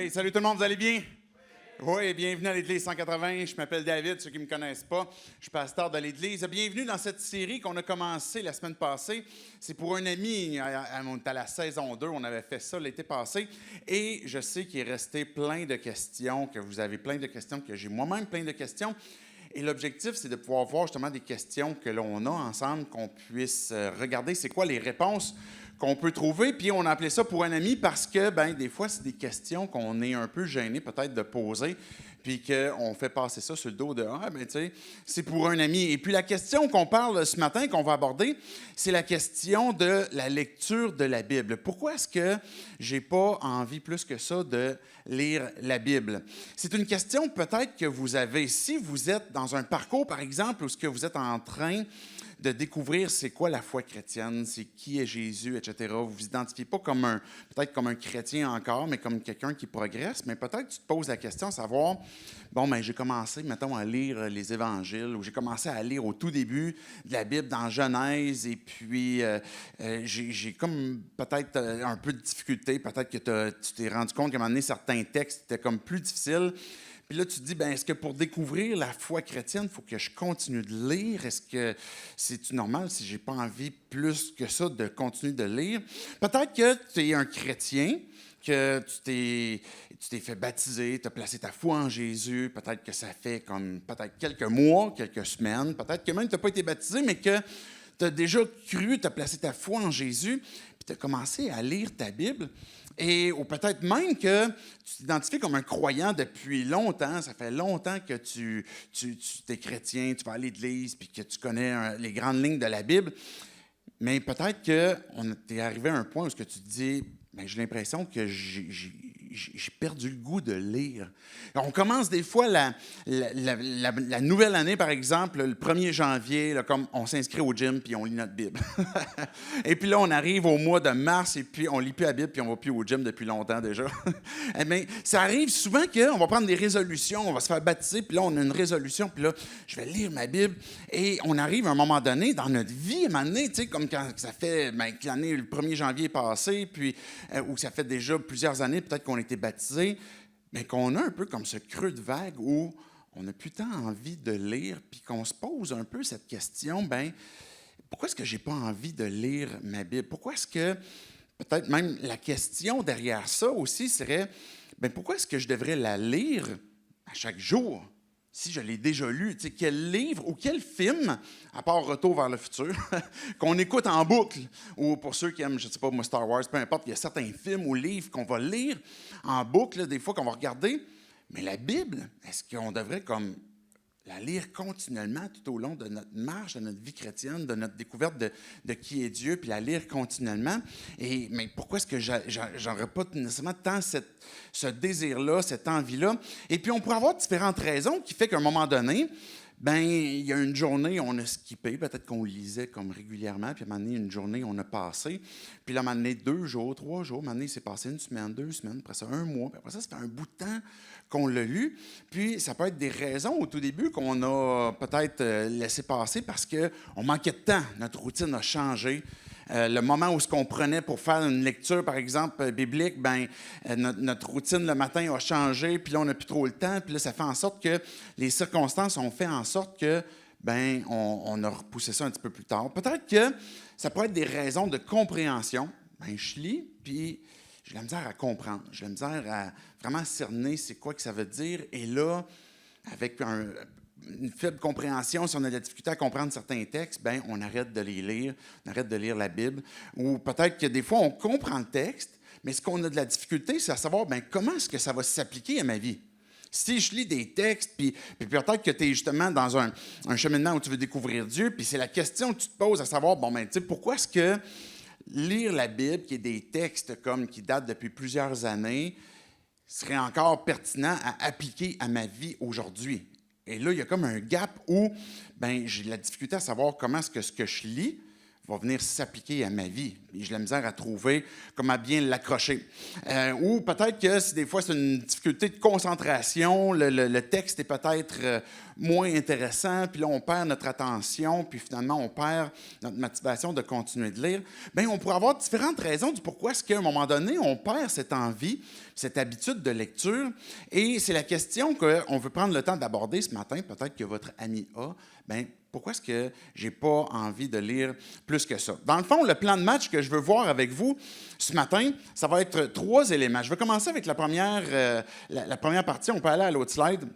Hey, salut tout le monde, vous allez bien? Oui, bienvenue à l'Église 180. Je m'appelle David, ceux qui ne me connaissent pas. Je suis pasteur de l'Église. Bienvenue dans cette série qu'on a commencée la semaine passée. C'est pour un ami, on est à la saison 2, on avait fait ça l'été passé. Et je sais qu'il est resté plein de questions, que vous avez plein de questions, que j'ai moi-même plein de questions. Et l'objectif, c'est de pouvoir voir justement des questions que l'on a ensemble, qu'on puisse regarder c'est quoi les réponses qu'on peut trouver. Puis on a appelé ça pour un ami parce que, des fois, c'est des questions qu'on est un peu gêné peut-être de poser, puis qu'on fait passer ça sur le dos de « Ah, tu sais, c'est pour un ami ». Et puis la question qu'on parle ce matin, qu'on va aborder, c'est la question de la lecture de la Bible. Pourquoi est-ce que j'ai pas envie plus que ça de lire la Bible? C'est une question peut-être que vous avez. Si vous êtes dans un parcours, par exemple, où ce que vous êtes en train de découvrir c'est quoi la foi chrétienne, c'est qui est Jésus, etc. Vous vous identifiez pas comme peut-être comme un chrétien encore, mais comme quelqu'un qui progresse, mais peut-être que tu te poses la question à savoir, j'ai commencé, mettons, à lire les évangiles, ou j'ai commencé à lire au tout début de la Bible dans Genèse, et puis j'ai comme peut-être un peu de difficulté, peut-être que tu t'es rendu compte qu'à un moment donné, certains textes étaient comme plus difficiles. Puis là, tu te dis, est-ce que pour découvrir la foi chrétienne, il faut que je continue de lire? Est-ce que c'est normal si je n'ai pas envie plus que ça de continuer de lire? Peut-être que tu es un chrétien, que tu t'es fait baptiser, tu as placé ta foi en Jésus. Peut-être que ça fait comme peut-être quelques mois, quelques semaines. Peut-être que même tu n'as pas été baptisé, mais que tu as déjà cru, tu as placé ta foi en Jésus, puis tu as commencé à lire ta Bible. Ou peut-être même que tu t'identifies comme un croyant depuis longtemps. Ça fait longtemps que tu es chrétien, tu vas à l'église, puis que tu connais les grandes lignes de la Bible. Mais peut-être que tu es arrivé à un point où tu te dis, j'ai l'impression que j'ai perdu le goût de lire. Alors, on commence des fois la nouvelle année, par exemple, le 1er janvier, là, comme on s'inscrit au gym puis on lit notre Bible. Et puis là, on arrive au mois de mars et puis on lit plus la Bible puis on va plus au gym depuis longtemps déjà. Mais ça arrive souvent qu'on va prendre des résolutions, on va se faire baptiser, puis là, on a une résolution, puis là, je vais lire ma Bible. Et on arrive à un moment donné dans notre vie, à un moment donné, tu sais, comme quand ça fait que l'année, le 1er janvier est passé, puis ou ça fait déjà plusieurs années, peut-être qu'on a été baptisé, mais qu'on a un peu comme ce creux de vague où on n'a plus tant envie de lire, puis qu'on se pose un peu cette question, pourquoi est-ce que j'ai pas envie de lire ma Bible? Pourquoi est-ce que, peut-être même la question derrière ça aussi serait, pourquoi est-ce que je devrais la lire à chaque jour? Si je l'ai déjà lu, tu sais, quel livre ou quel film, à part Retour vers le futur, qu'on écoute en boucle, ou pour ceux qui aiment, je ne sais pas, moi, Star Wars, peu importe, il y a certains films ou livres qu'on va lire en boucle, des fois qu'on va regarder. Mais la Bible, est-ce qu'on devrait comme la lire continuellement tout au long de notre marche, de notre vie chrétienne, de notre découverte de qui est Dieu, puis la lire continuellement? Mais pourquoi est-ce que j'aurais pas nécessairement tant ce désir-là, cette envie-là? Et puis, on pourrait avoir différentes raisons qui fait qu'à un moment donné, il y a une journée, on a skippé, peut-être qu'on lisait comme régulièrement, puis à un moment donné, une journée, on a passé. Puis là, à un moment donné, 2 jours, 3 jours, à un moment donné, c'est passé 1 semaine, 2 semaines, après ça, 1 mois, puis après ça fait un bout de temps qu'on l'a lu. Puis ça peut être des raisons au tout début qu'on a peut-être laissé passer parce qu'on manquait de temps, notre routine a changé. Le moment où ce qu'on prenait pour faire une lecture, par exemple, biblique, notre routine le matin a changé, puis là, on n'a plus trop le temps, puis là, ça fait en sorte que les circonstances ont fait en sorte que, on a repoussé ça un petit peu plus tard. Peut-être que ça peut être des raisons de compréhension. Je lis, puis j'ai la misère à comprendre. J'ai la misère à vraiment cerner c'est quoi que ça veut dire. Et là, avec une faible compréhension, si on a de la difficulté à comprendre certains textes, on arrête de les lire, on arrête de lire la Bible. Ou peut-être que des fois, on comprend le texte, mais ce qu'on a de la difficulté, c'est à savoir comment est-ce que ça va s'appliquer à ma vie. Si je lis des textes, puis peut-être que tu es justement dans un cheminement où tu veux découvrir Dieu, puis c'est la question que tu te poses à savoir, tu sais, pourquoi est-ce que lire la Bible, qui est des textes qui datent depuis plusieurs années, serait encore pertinent à appliquer à ma vie aujourd'hui? Et là, il y a comme un gap où j'ai de la difficulté à savoir comment est-ce que ce que je lis va venir s'appliquer à ma vie. Et j'ai la misère à trouver comment bien l'accrocher. Ou peut-être que si des fois c'est une difficulté de concentration, le texte est peut-être moins intéressant, puis là on perd notre attention, puis finalement on perd notre motivation de continuer de lire. Bien, on pourrait avoir différentes raisons du pourquoi est-ce qu'à un moment donné on perd cette envie, cette habitude de lecture. Et c'est la question qu'on veut prendre le temps d'aborder ce matin. Peut-être que votre ami a. Bien, pourquoi est-ce que je n'ai pas envie de lire plus que ça? Dans le fond, le plan de match que je veux voir avec vous ce matin, ça va être 3 éléments. Je vais commencer avec la première partie. On peut aller à l'autre slide.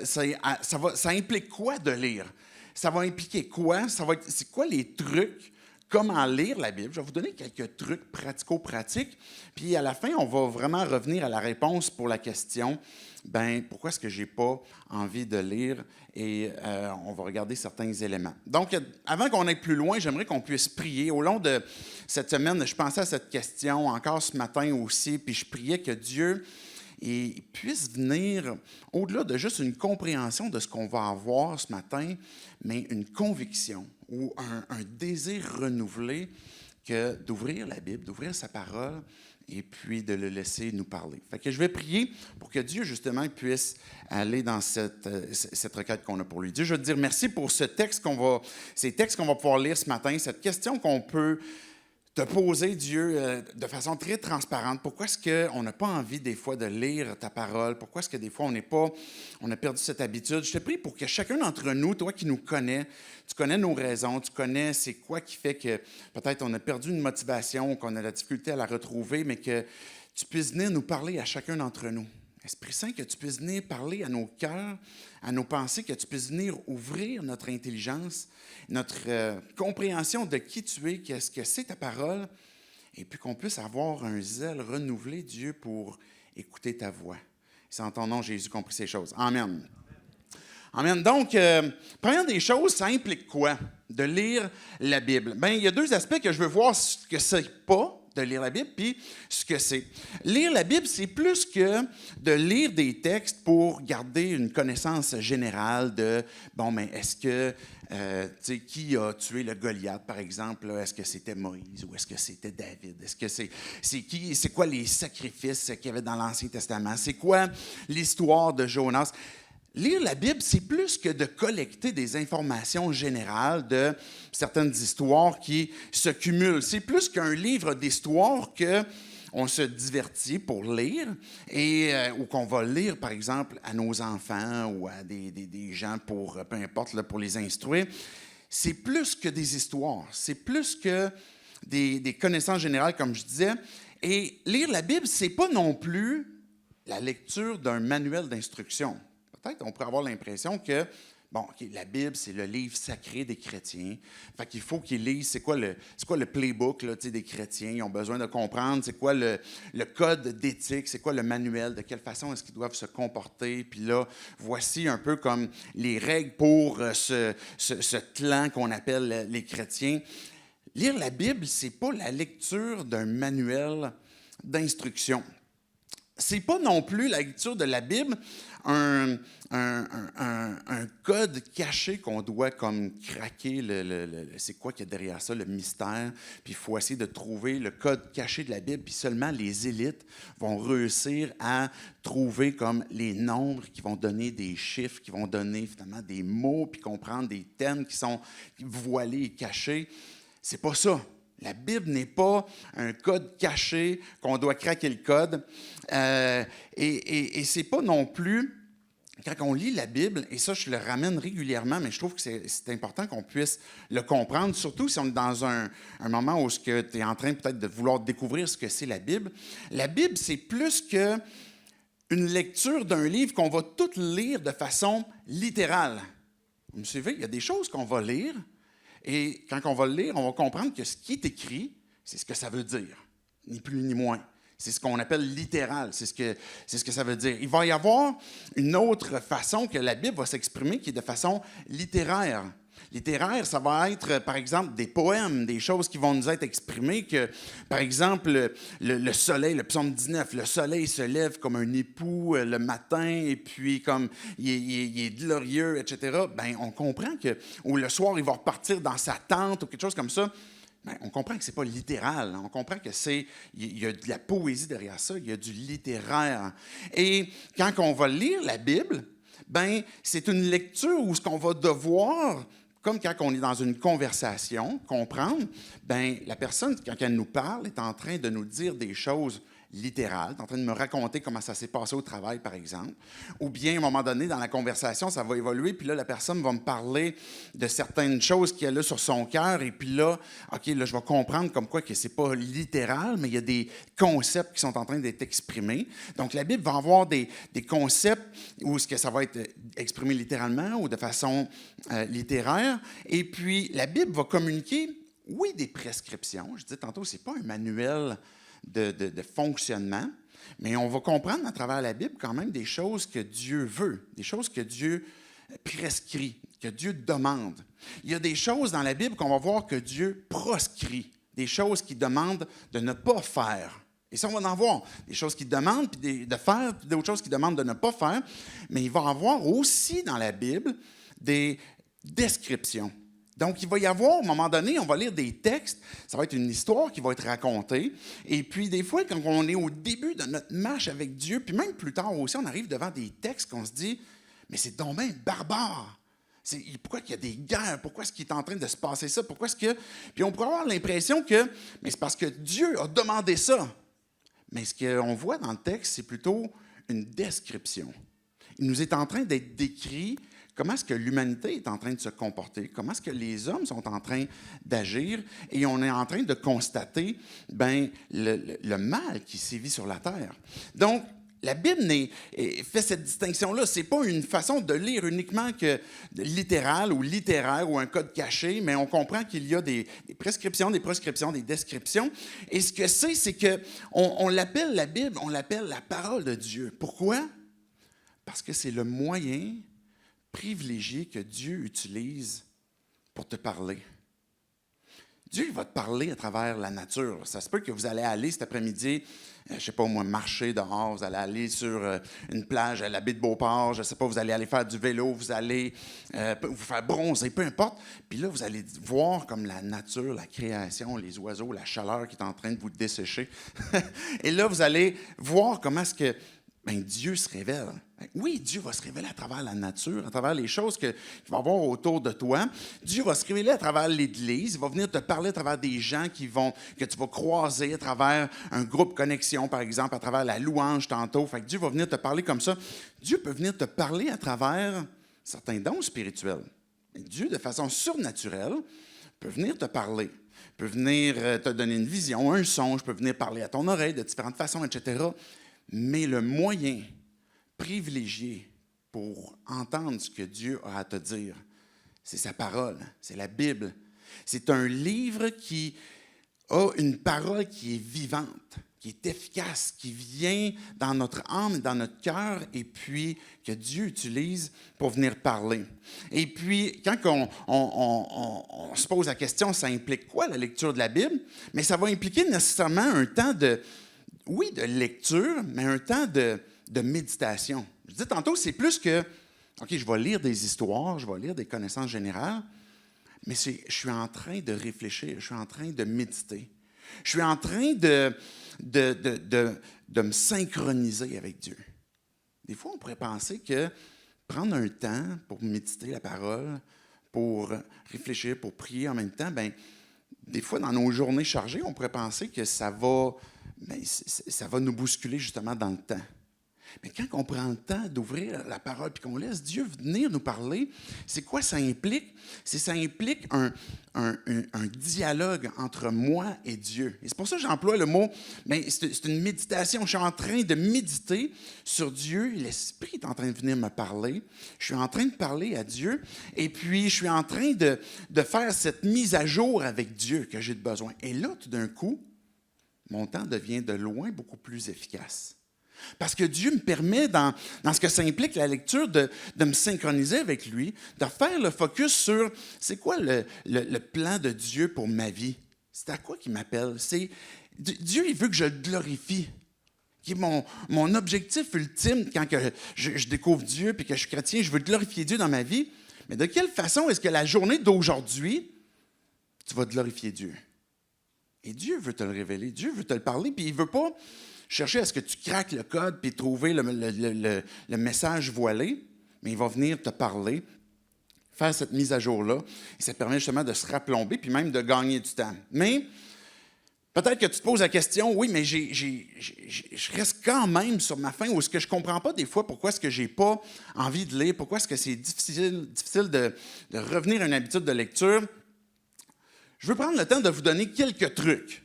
Ça implique quoi de lire? Ça va impliquer quoi? C'est quoi les trucs? Comment lire la Bible? Je vais vous donner quelques trucs pratico-pratiques. Puis à la fin, on va vraiment revenir à la réponse pour la question, pourquoi est-ce que je n'ai pas envie de lire? Et on va regarder certains éléments. Donc, avant qu'on aille plus loin, j'aimerais qu'on puisse prier. Au long de cette semaine, je pensais à cette question, encore ce matin aussi, puis je priais que Dieu puisse venir au-delà de juste une compréhension de ce qu'on va avoir ce matin, mais une conviction ou un désir renouvelé que d'ouvrir la Bible, d'ouvrir sa parole et puis de le laisser nous parler. Fait que je vais prier pour que Dieu, justement, puisse aller dans cette requête qu'on a pour lui. Dieu, je veux te dire merci pour ces textes qu'on va pouvoir lire ce matin, cette question qu'on peut te poser, Dieu, de façon très transparente. Pourquoi est-ce qu'on n'a pas envie des fois de lire ta parole? Pourquoi est-ce que des fois on a perdu cette habitude? Je te prie pour que chacun d'entre nous, toi qui nous connais, tu connais nos raisons, tu connais c'est quoi qui fait que peut-être on a perdu une motivation, qu'on a la difficulté à la retrouver, mais que tu puisses venir nous parler à chacun d'entre nous. Esprit Saint, que tu puisses venir parler à nos cœurs, à nos pensées, que tu puisses venir ouvrir notre intelligence, notre compréhension de qui tu es, qu'est-ce que c'est ta parole, et puis qu'on puisse avoir un zèle renouvelé, Dieu, pour écouter ta voix. C'est en ton nom, Jésus, qu'on prie ces choses. Amen. Amen. Donc, première des choses, ça implique quoi? De lire la Bible. Bien, il y a 2 aspects que je veux voir ce que c'est pas de lire la Bible, puis ce que c'est. Lire la Bible, c'est plus que de lire des textes pour garder une connaissance générale de, est-ce que, qui a tué le Goliath, par exemple? Là? Est-ce que c'était Moïse ou est-ce que c'était David? Est-ce que c'est quoi les sacrifices qu'il y avait dans l'Ancien Testament? C'est quoi l'histoire de Jonas? Lire la Bible, c'est plus que de collecter des informations générales de certaines histoires qui se cumulent. C'est plus qu'un livre d'histoire qu'on se divertit pour lire ou qu'on va lire, par exemple, à nos enfants ou à des gens peu importe, là, pour les instruire. C'est plus que des histoires. C'est plus que des connaissances générales, comme je disais. Et lire la Bible, c'est pas non plus la lecture d'un manuel d'instruction. Peut-être on pourrait avoir l'impression que, la Bible, c'est le livre sacré des chrétiens. Fait qu'il faut qu'ils lisent, c'est quoi le playbook là, des chrétiens. Ils ont besoin de comprendre c'est quoi le code d'éthique, c'est quoi le manuel, de quelle façon est-ce qu'ils doivent se comporter. Puis là, voici un peu comme les règles pour ce clan qu'on appelle les chrétiens. Lire la Bible, c'est pas la lecture d'un manuel d'instruction. C'est pas non plus la lecture de la Bible un code caché qu'on doit comme craquer. C'est quoi qu'il y a derrière ça, le mystère? Puis il faut essayer de trouver le code caché de la Bible. Puis seulement les élites vont réussir à trouver comme les nombres qui vont donner des chiffres, qui vont donner finalement des mots, puis comprendre des thèmes qui sont voilés et cachés. C'est pas ça. La Bible n'est pas un code caché qu'on doit craquer le code. Et c'est pas non plus, quand on lit la Bible, et ça je le ramène régulièrement, mais je trouve que c'est important qu'on puisse le comprendre, surtout si on est dans un moment où tu es en train peut-être de vouloir découvrir ce que c'est la Bible. La Bible, c'est plus que une lecture d'un livre qu'on va tout lire de façon littérale. Vous me suivez? Il y a des choses qu'on va lire, et quand on va le lire, on va comprendre que ce qui est écrit, c'est ce que ça veut dire, ni plus ni moins. C'est ce qu'on appelle littéral, c'est ce que ça veut dire. Il va y avoir une autre façon que la Bible va s'exprimer qui est de façon littéraire. Littéraire, ça va être, par exemple, des poèmes, des choses qui vont nous être exprimées, que, par exemple, le soleil, le psaume 19, le soleil se lève comme un époux le matin, et puis comme il est glorieux, etc. Bien, on comprend que, ou le soir, il va repartir dans sa tente, ou quelque chose comme ça. Bien, on comprend que ce n'est pas littéral. On comprend que il y a de la poésie derrière ça, il y a du littéraire. Et quand on va lire la Bible, bien, c'est une lecture où ce qu'on va devoir, comme quand on est dans une conversation, comprendre, bien, la personne, quand elle nous parle, est en train de nous dire des choses littérales, est en train de me raconter comment ça s'est passé au travail, par exemple. Ou bien, à un moment donné, dans la conversation, ça va évoluer, puis là, la personne va me parler de certaines choses qu'elle a sur son cœur, et puis là, OK, là, je vais comprendre comme quoi que c'est pas littéral, mais il y a des concepts qui sont en train d'être exprimés. Donc, la Bible va avoir des concepts où est-ce que ça va être exprimé littéralement ou de façon littéraire. Et puis, la Bible va communiquer, oui, des prescriptions. Je disais tantôt, c'est pas un manuel de fonctionnement, mais on va comprendre à travers la Bible quand même des choses que Dieu veut, des choses que Dieu prescrit, que Dieu demande. Il y a des choses dans la Bible qu'on va voir que Dieu proscrit, des choses qu'il demande de ne pas faire. Et ça, on va en voir des choses qu'il demande de faire, puis d'autres choses qu'il demande de ne pas faire, mais il va y avoir aussi dans la Bible des descriptions. Donc, il va y avoir, à un moment donné, on va lire des textes, ça va être une histoire qui va être racontée. Et puis, des fois, quand on est au début de notre marche avec Dieu, puis même plus tard aussi, on arrive devant des textes qu'on se dit, mais c'est donc bien barbare. Pourquoi il y a des guerres? Pourquoi est-ce qu'il est en train de se passer ça? Pourquoi est-ce que... Puis on pourrait avoir l'impression que, mais c'est parce que Dieu a demandé ça. Mais ce qu'on voit dans le texte, c'est plutôt une description. Il nous est en train d'être décrit comment est-ce que l'humanité est en train de se comporter, comment est-ce que les hommes sont en train d'agir, et on est en train de constater le mal qui sévit sur la terre. Donc, la Bible fait cette distinction-là. Ce n'est pas une façon de lire uniquement que littéral ou littéraire ou un code caché, mais on comprend qu'il y a des prescriptions, des proscriptions, des descriptions. Et ce que c'est qu'on l'appelle la Bible, on l'appelle la parole de Dieu. Pourquoi? Parce que c'est le moyen privilégié que Dieu utilise pour te parler. Dieu va te parler à travers la nature. Ça se peut que vous allez aller cet après-midi, je ne sais pas moi, marcher dehors, vous allez aller sur une plage à la baie de Beauport, je ne sais pas, vous allez aller faire du vélo, vous allez vous faire bronzer, peu importe. Puis là, vous allez voir comme la nature, la création, les oiseaux, la chaleur qui est en train de vous dessécher. Et là, vous allez voir comment est-ce que Dieu se révèle. Oui, Dieu va se révéler à travers la nature, à travers les choses qu'il va y avoir autour de toi. Dieu va se révéler à travers l'Église. Il va venir te parler à travers des gens que tu vas croiser, à travers un groupe connexion, par exemple, à travers la louange tantôt. Fait que Dieu va venir te parler comme ça. Dieu peut venir te parler à travers certains dons spirituels. Dieu, de façon surnaturelle, peut venir te parler. Peut venir te donner une vision, un songe, peut venir parler à ton oreille de différentes façons, etc. Mais le moyen privilégié pour entendre ce que Dieu a à te dire, c'est sa parole, c'est la Bible. C'est un livre qui a une parole qui est vivante, qui est efficace, qui vient dans notre âme, dans notre cœur, et puis que Dieu utilise pour venir parler. Et puis, quand on se pose la question, ça implique quoi la lecture de la Bible? Mais ça va impliquer nécessairement un temps de lecture, mais un temps de méditation. Je dis tantôt, c'est plus que, OK, je vais lire des histoires, je vais lire des connaissances générales, mais je suis en train de réfléchir, je suis en train de méditer. Je suis en train de me synchroniser avec Dieu. Des fois, on pourrait penser que prendre un temps pour méditer la parole, pour réfléchir, pour prier en même temps, des fois, dans nos journées chargées, on pourrait penser que ça va nous bousculer justement dans le temps. Mais quand on prend le temps d'ouvrir la parole et qu'on laisse Dieu venir nous parler, c'est quoi ça implique? Ça implique un dialogue entre moi et Dieu. Et c'est pour ça que j'emploie le mot, c'est une méditation. Je suis en train de méditer sur Dieu. L'Esprit est en train de venir me parler. Je suis en train de parler à Dieu. Et puis, je suis en train de faire cette mise à jour avec Dieu que j'ai besoin. Et là, tout d'un coup, mon temps devient de loin beaucoup plus efficace. Parce que Dieu me permet, dans ce que ça implique la lecture, de me synchroniser avec lui, de faire le focus sur c'est quoi le plan de Dieu pour ma vie. C'est à quoi qu'il m'appelle? Dieu, il veut que je le glorifie. Qui est mon objectif ultime quand que je découvre Dieu et que je suis chrétien, je veux glorifier Dieu dans ma vie. Mais de quelle façon est-ce que la journée d'aujourd'hui, tu vas glorifier Dieu? Et Dieu veut te le révéler, Dieu veut te le parler, puis il ne veut pas chercher à ce que tu craques le code puis trouver le message voilé, mais il va venir te parler, faire cette mise à jour-là, et ça permet justement de se raplomber puis même de gagner du temps. Mais peut-être que tu te poses la question, oui, mais je reste quand même sur ma faim, ou est-ce que je ne comprends pas des fois pourquoi est-ce que je n'ai pas envie de lire, pourquoi est-ce que c'est difficile de revenir à une habitude de lecture. Je veux prendre le temps de vous donner quelques trucs.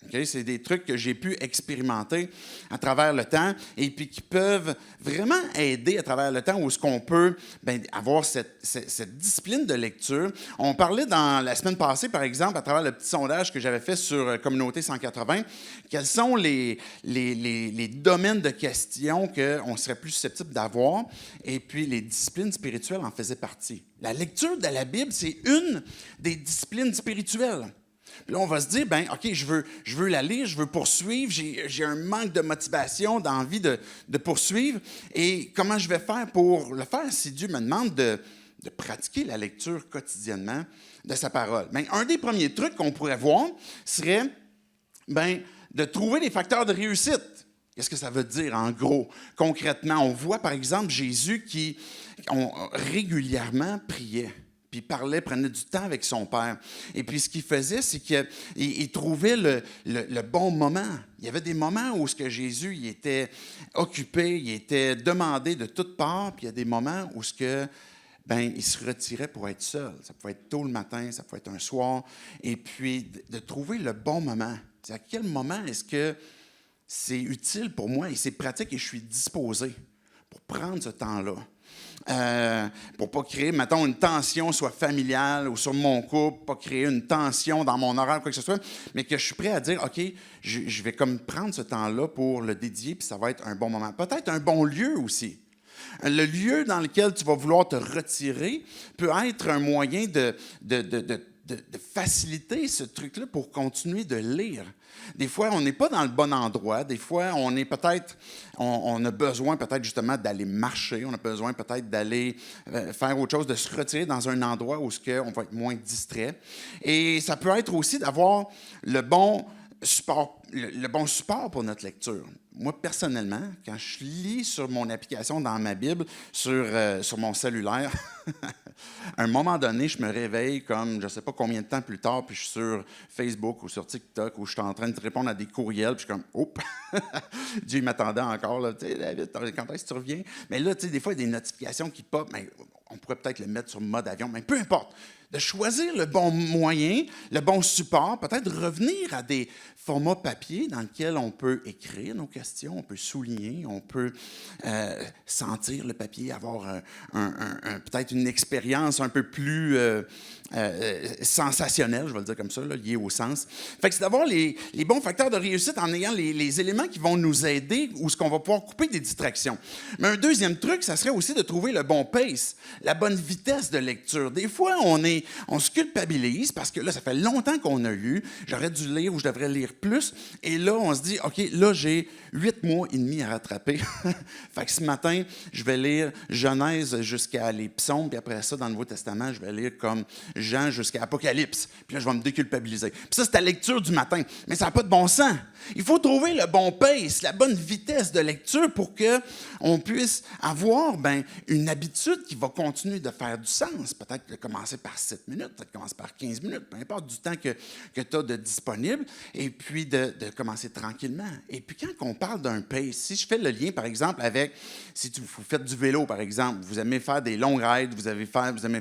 Okay? C'est des trucs que j'ai pu expérimenter à travers le temps et puis qui peuvent vraiment aider à travers le temps où est-ce qu'on peut avoir cette discipline de lecture. On parlait dans la semaine passée, par exemple, à travers le petit sondage que j'avais fait sur Communauté 180, quels sont les domaines de questions qu'on serait plus susceptible d'avoir et puis les disciplines spirituelles en faisaient partie. La lecture de la Bible, c'est une des disciplines spirituelles. Puis là, on va se dire, OK, je veux la lire, je veux poursuivre, j'ai un manque de motivation, d'envie de poursuivre. Et comment je vais faire pour le faire si Dieu me demande de pratiquer la lecture quotidiennement de sa parole? Un des premiers trucs qu'on pourrait voir serait de trouver des facteurs de réussite. Qu'est-ce que ça veut dire, en gros, concrètement? On voit, par exemple, Jésus qui régulièrement priait. Puis il parlait, prenait du temps avec son Père. Et puis ce qu'il faisait, c'est qu'il trouvait le bon moment. Il y avait des moments où Jésus il était occupé, il était demandé de toutes parts, puis il y a des moments où il se retirait pour être seul. Ça pouvait être tôt le matin, ça pouvait être un soir. Et puis de trouver le bon moment. C'est à quel moment est-ce que c'est utile pour moi et c'est pratique et je suis disposé pour prendre ce temps-là? Pour ne pas créer, mettons, une tension, soit familiale ou sur mon couple, pas créer une tension dans mon horaire, quoi que ce soit, mais que je suis prêt à dire, OK, je vais comme prendre ce temps-là pour le dédier, puis ça va être un bon moment. Peut-être un bon lieu aussi. Le lieu dans lequel tu vas vouloir te retirer peut être un moyen de faciliter ce truc-là pour continuer de lire. Des fois, on n'est pas dans le bon endroit. Des fois, on a besoin peut-être justement d'aller marcher. On a besoin peut-être d'aller faire autre chose, de se retirer dans un endroit où on va être moins distrait. Et ça peut être aussi d'avoir le bon support pour notre lecture. Moi, personnellement, quand je lis sur mon application dans ma Bible, sur mon cellulaire, à un moment donné, je me réveille comme je ne sais pas combien de temps plus tard, puis je suis sur Facebook ou sur TikTok, où je suis en train de répondre à des courriels, puis je suis comme, oups, Dieu m'attendait encore, là, tu sais, David, quand est-ce que tu reviens? Mais là, tu sais, des fois, il y a des notifications qui pop, mais on pourrait peut-être le mettre sur mode avion, mais peu importe. De choisir le bon moyen, le bon support, peut-être revenir à des formats papier dans lesquels on peut écrire nos questions, on peut souligner, on peut sentir le papier, avoir peut-être une expérience un peu plus sensationnelle, je vais le dire comme ça, là, liée au sens. Fait que c'est d'avoir les bons facteurs de réussite en ayant les éléments qui vont nous aider ou ce qu'on va pouvoir couper des distractions. Mais un deuxième truc, ça serait aussi de trouver le bon pace, la bonne vitesse de lecture. Des fois, on se culpabilise parce que là, ça fait longtemps qu'on a lu, j'aurais dû lire ou je devrais lire plus, et là, on se dit, OK, là, j'ai 8 mois et demi à rattraper. Fait que ce matin, je vais lire Genèse jusqu'à les Psaumes, puis après ça, dans le Nouveau Testament, je vais lire comme Jean jusqu'à Apocalypse. Puis là, je vais me déculpabiliser. Puis ça, c'est ta lecture du matin. Mais ça n'a pas de bon sens. Il faut trouver le bon pace, la bonne vitesse de lecture pour qu'on puisse avoir une habitude qui va continuer de faire du sens. Peut-être de commencer par 7 minutes, peut-être commencer par 15 minutes, peu importe du temps que tu as de disponible, et puis de commencer tranquillement. Et puis quand on parle d'un pace, si je fais le lien, par exemple, avec, si vous faites du vélo, par exemple, vous aimez faire des longues rides, vous aimez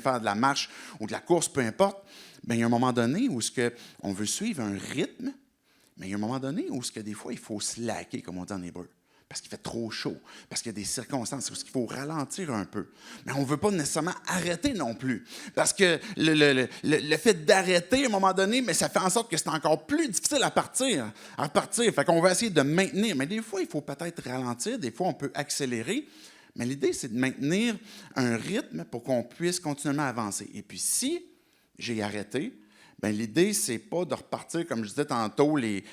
faire de la marche ou de la course, peu importe, il y a un moment donné où on veut suivre un rythme, mais il y a un moment donné où des fois, il faut slacker, comme on dit en hébreu. parce qu'il fait trop chaud, parce qu'il y a des circonstances où il faut ralentir un peu. Mais on ne veut pas nécessairement arrêter non plus, parce que le fait d'arrêter à un moment donné, mais ça fait en sorte que c'est encore plus difficile à repartir. Fait qu'on va essayer de maintenir. Mais des fois, il faut peut-être ralentir, des fois, on peut accélérer. Mais l'idée, c'est de maintenir un rythme pour qu'on puisse continuellement avancer. Et puis, si j'ai arrêté, bien, l'idée, ce n'est pas de repartir, comme je disais tantôt, les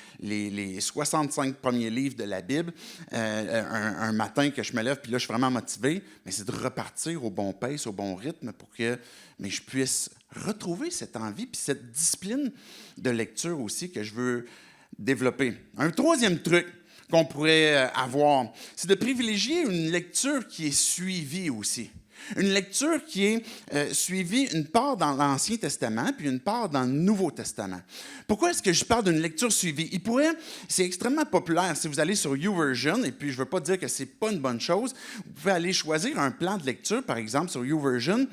65 premiers livres de la Bible un matin que je me lève, puis là, je suis vraiment motivé, mais c'est de repartir au bon pace, au bon rythme pour que je puisse retrouver cette envie puis cette discipline de lecture aussi que je veux développer. Un troisième truc qu'on pourrait avoir, c'est de privilégier une lecture qui est suivie aussi. Une lecture qui est suivie une part dans l'Ancien Testament puis une part dans le Nouveau Testament. Pourquoi est-ce que je parle d'une lecture suivie? C'est extrêmement populaire. Si vous allez sur YouVersion, et puis je ne veux pas dire que ce n'est pas une bonne chose, vous pouvez aller choisir un plan de lecture, par exemple, sur YouVersion.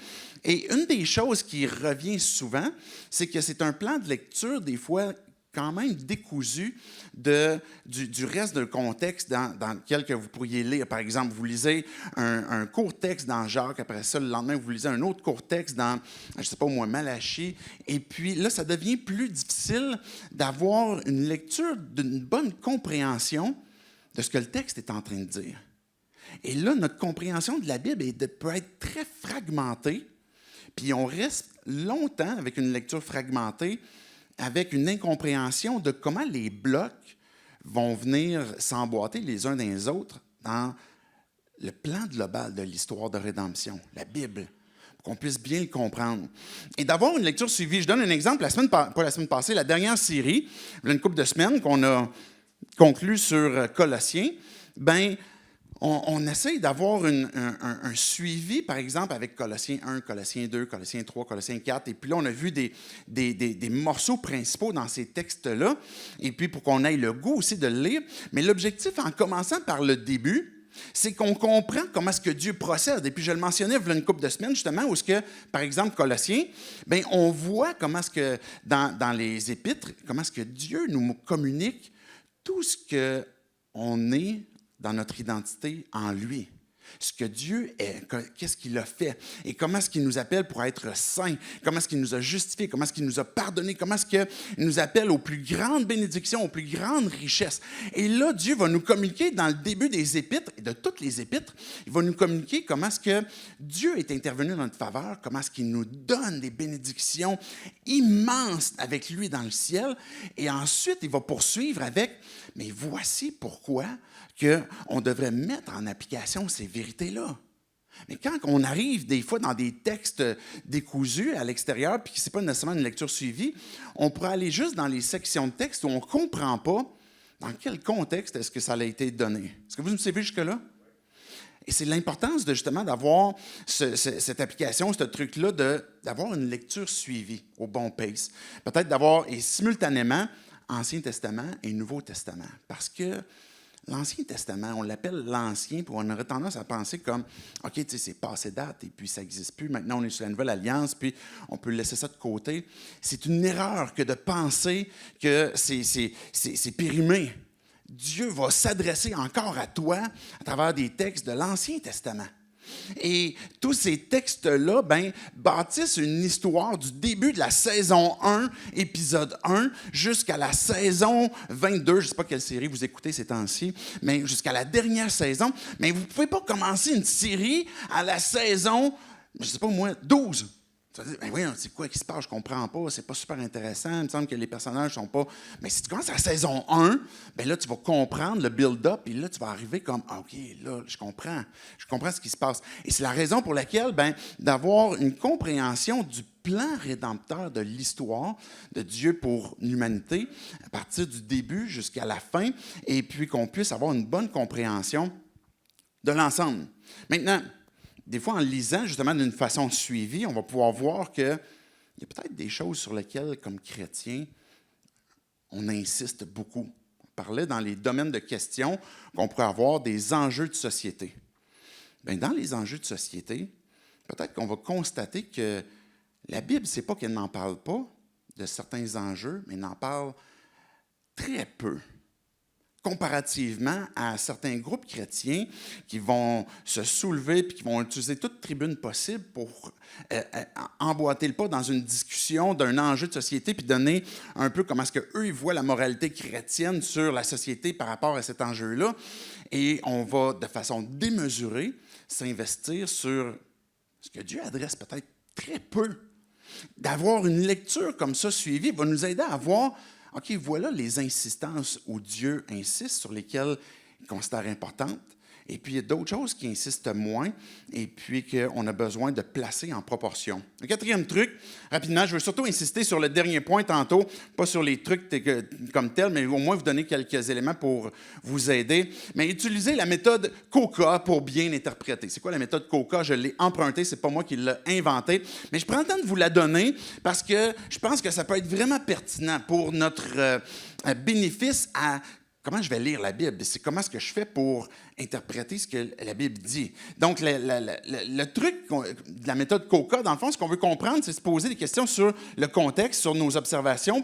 Et une des choses qui revient souvent, c'est que c'est un plan de lecture, des fois, quand même décousu du reste du contexte dans lequel que vous pourriez lire. Par exemple, vous lisez un court texte dans Jacques, après ça, le lendemain, vous lisez un autre court texte dans, je ne sais pas moi, Malachie, et puis là, ça devient plus difficile d'avoir une lecture d'une bonne compréhension de ce que le texte est en train de dire. Et là, notre compréhension de la Bible peut être très fragmentée, puis on reste longtemps avec une lecture fragmentée, avec une incompréhension de comment les blocs vont venir s'emboîter les uns dans les autres dans le plan global de l'histoire de rédemption, la Bible, pour qu'on puisse bien le comprendre. Et d'avoir une lecture suivie. Je donne un exemple, pas la semaine passée, la dernière série, il y a une couple de semaines qu'on a conclue sur Colossiens, bien, on essaye d'avoir un suivi, par exemple, avec Colossiens 1, Colossiens 2, Colossiens 3, Colossiens 4. Et puis là, on a vu des morceaux principaux dans ces textes-là. Et puis, pour qu'on ait le goût aussi de le lire. Mais l'objectif, en commençant par le début, c'est qu'on comprend comment est-ce que Dieu procède. Et puis, je le mentionnais il y a une couple de semaines, justement, où est-ce que, par exemple, Colossiens, bien, on voit comment est-ce que, dans les épîtres, comment est-ce que Dieu nous communique tout ce qu'on est dans notre identité en lui. Ce que Dieu est, qu'est-ce qu'il a fait et comment est-ce qu'il nous appelle pour être saints, comment est-ce qu'il nous a justifiés, comment est-ce qu'il nous a pardonnés, comment est-ce qu'il nous appelle aux plus grandes bénédictions, aux plus grandes richesses. Et là, Dieu va nous communiquer dans le début des épîtres, et de toutes les épîtres, il va nous communiquer comment est-ce que Dieu est intervenu dans notre faveur, comment est-ce qu'il nous donne des bénédictions immenses avec lui dans le ciel. Et ensuite, il va poursuivre avec, mais voici pourquoi qu'on devrait mettre en application ces vérités-là. Mais quand on arrive des fois dans des textes décousus à l'extérieur, puis que ce n'est pas nécessairement une lecture suivie, on pourrait aller juste dans les sections de texte où on ne comprend pas dans quel contexte est-ce que ça a été donné. Est-ce que vous me suivez jusque-là? Et c'est l'importance justement d'avoir cette application, ce truc-là, d'avoir une lecture suivie au bon pace. Peut-être d'avoir, et simultanément, Ancien Testament et Nouveau Testament. Parce que l'Ancien Testament, on l'appelle l'Ancien, puis on aurait tendance à penser comme, OK, tu sais, c'est passé date, et puis ça n'existe plus. Maintenant, on est sur la Nouvelle Alliance, puis on peut laisser ça de côté. C'est une erreur que de penser que c'est périmé. Dieu va s'adresser encore à toi à travers des textes de l'Ancien Testament. Et tous ces textes-là bâtissent une histoire du début de la saison 1, épisode 1, jusqu'à la saison 22. Je ne sais pas quelle série vous écoutez ces temps-ci, mais jusqu'à la dernière saison. Mais vous ne pouvez pas commencer une série à la saison, je ne sais pas moi, 12. Tu vas dire, oui, c'est quoi qui se passe? Je ne comprends pas, c'est pas super intéressant, il me semble que les personnages ne sont pas... Mais si tu commences à la saison 1, bien là, tu vas comprendre le build-up, et là, tu vas arriver comme, OK, là, je comprends ce qui se passe. Et c'est la raison pour laquelle, d'avoir une compréhension du plan rédempteur de l'histoire de Dieu pour l'humanité, à partir du début jusqu'à la fin, et puis qu'on puisse avoir une bonne compréhension de l'ensemble. Maintenant, des fois, en lisant justement d'une façon suivie, on va pouvoir voir qu'il y a peut-être des choses sur lesquelles, comme chrétiens, on insiste beaucoup. On parlait dans les domaines de questions qu'on pourrait avoir des enjeux de société. Bien, dans les enjeux de société, peut-être qu'on va constater que la Bible, ce n'est pas qu'elle n'en parle pas de certains enjeux, mais elle en parle très peu. comparativement à certains groupes chrétiens qui vont se soulever puis qui vont utiliser toute tribune possible pour emboîter le pas dans une discussion d'un enjeu de société puis donner un peu comment est-ce qu'eux ils voient la moralité chrétienne sur la société par rapport à cet enjeu-là. Et on va, de façon démesurée, s'investir sur ce que Dieu adresse peut-être très peu. D'avoir une lecture comme ça suivie va nous aider à voir, OK, voilà les insistances où Dieu insiste, sur lesquelles il considère importantes. Et puis, il y a d'autres choses qui insistent moins et puis qu'on a besoin de placer en proportion. Le quatrième truc, rapidement, je veux surtout insister sur le dernier point tantôt, pas sur les trucs comme tels, mais au moins vous donner quelques éléments pour vous aider. Mais utilisez la méthode COCA pour bien interpréter. C'est quoi la méthode COCA? Je l'ai empruntée, c'est pas moi qui l'ai inventée, mais je prends le temps de vous la donner parce que je pense que ça peut être vraiment pertinent pour notre bénéfice à comment je vais lire la Bible? C'est comment est-ce que je fais pour interpréter ce que la Bible dit. Donc, le truc de la méthode COCA, dans le fond, ce qu'on veut comprendre, c'est se poser des questions sur le contexte, sur nos observations,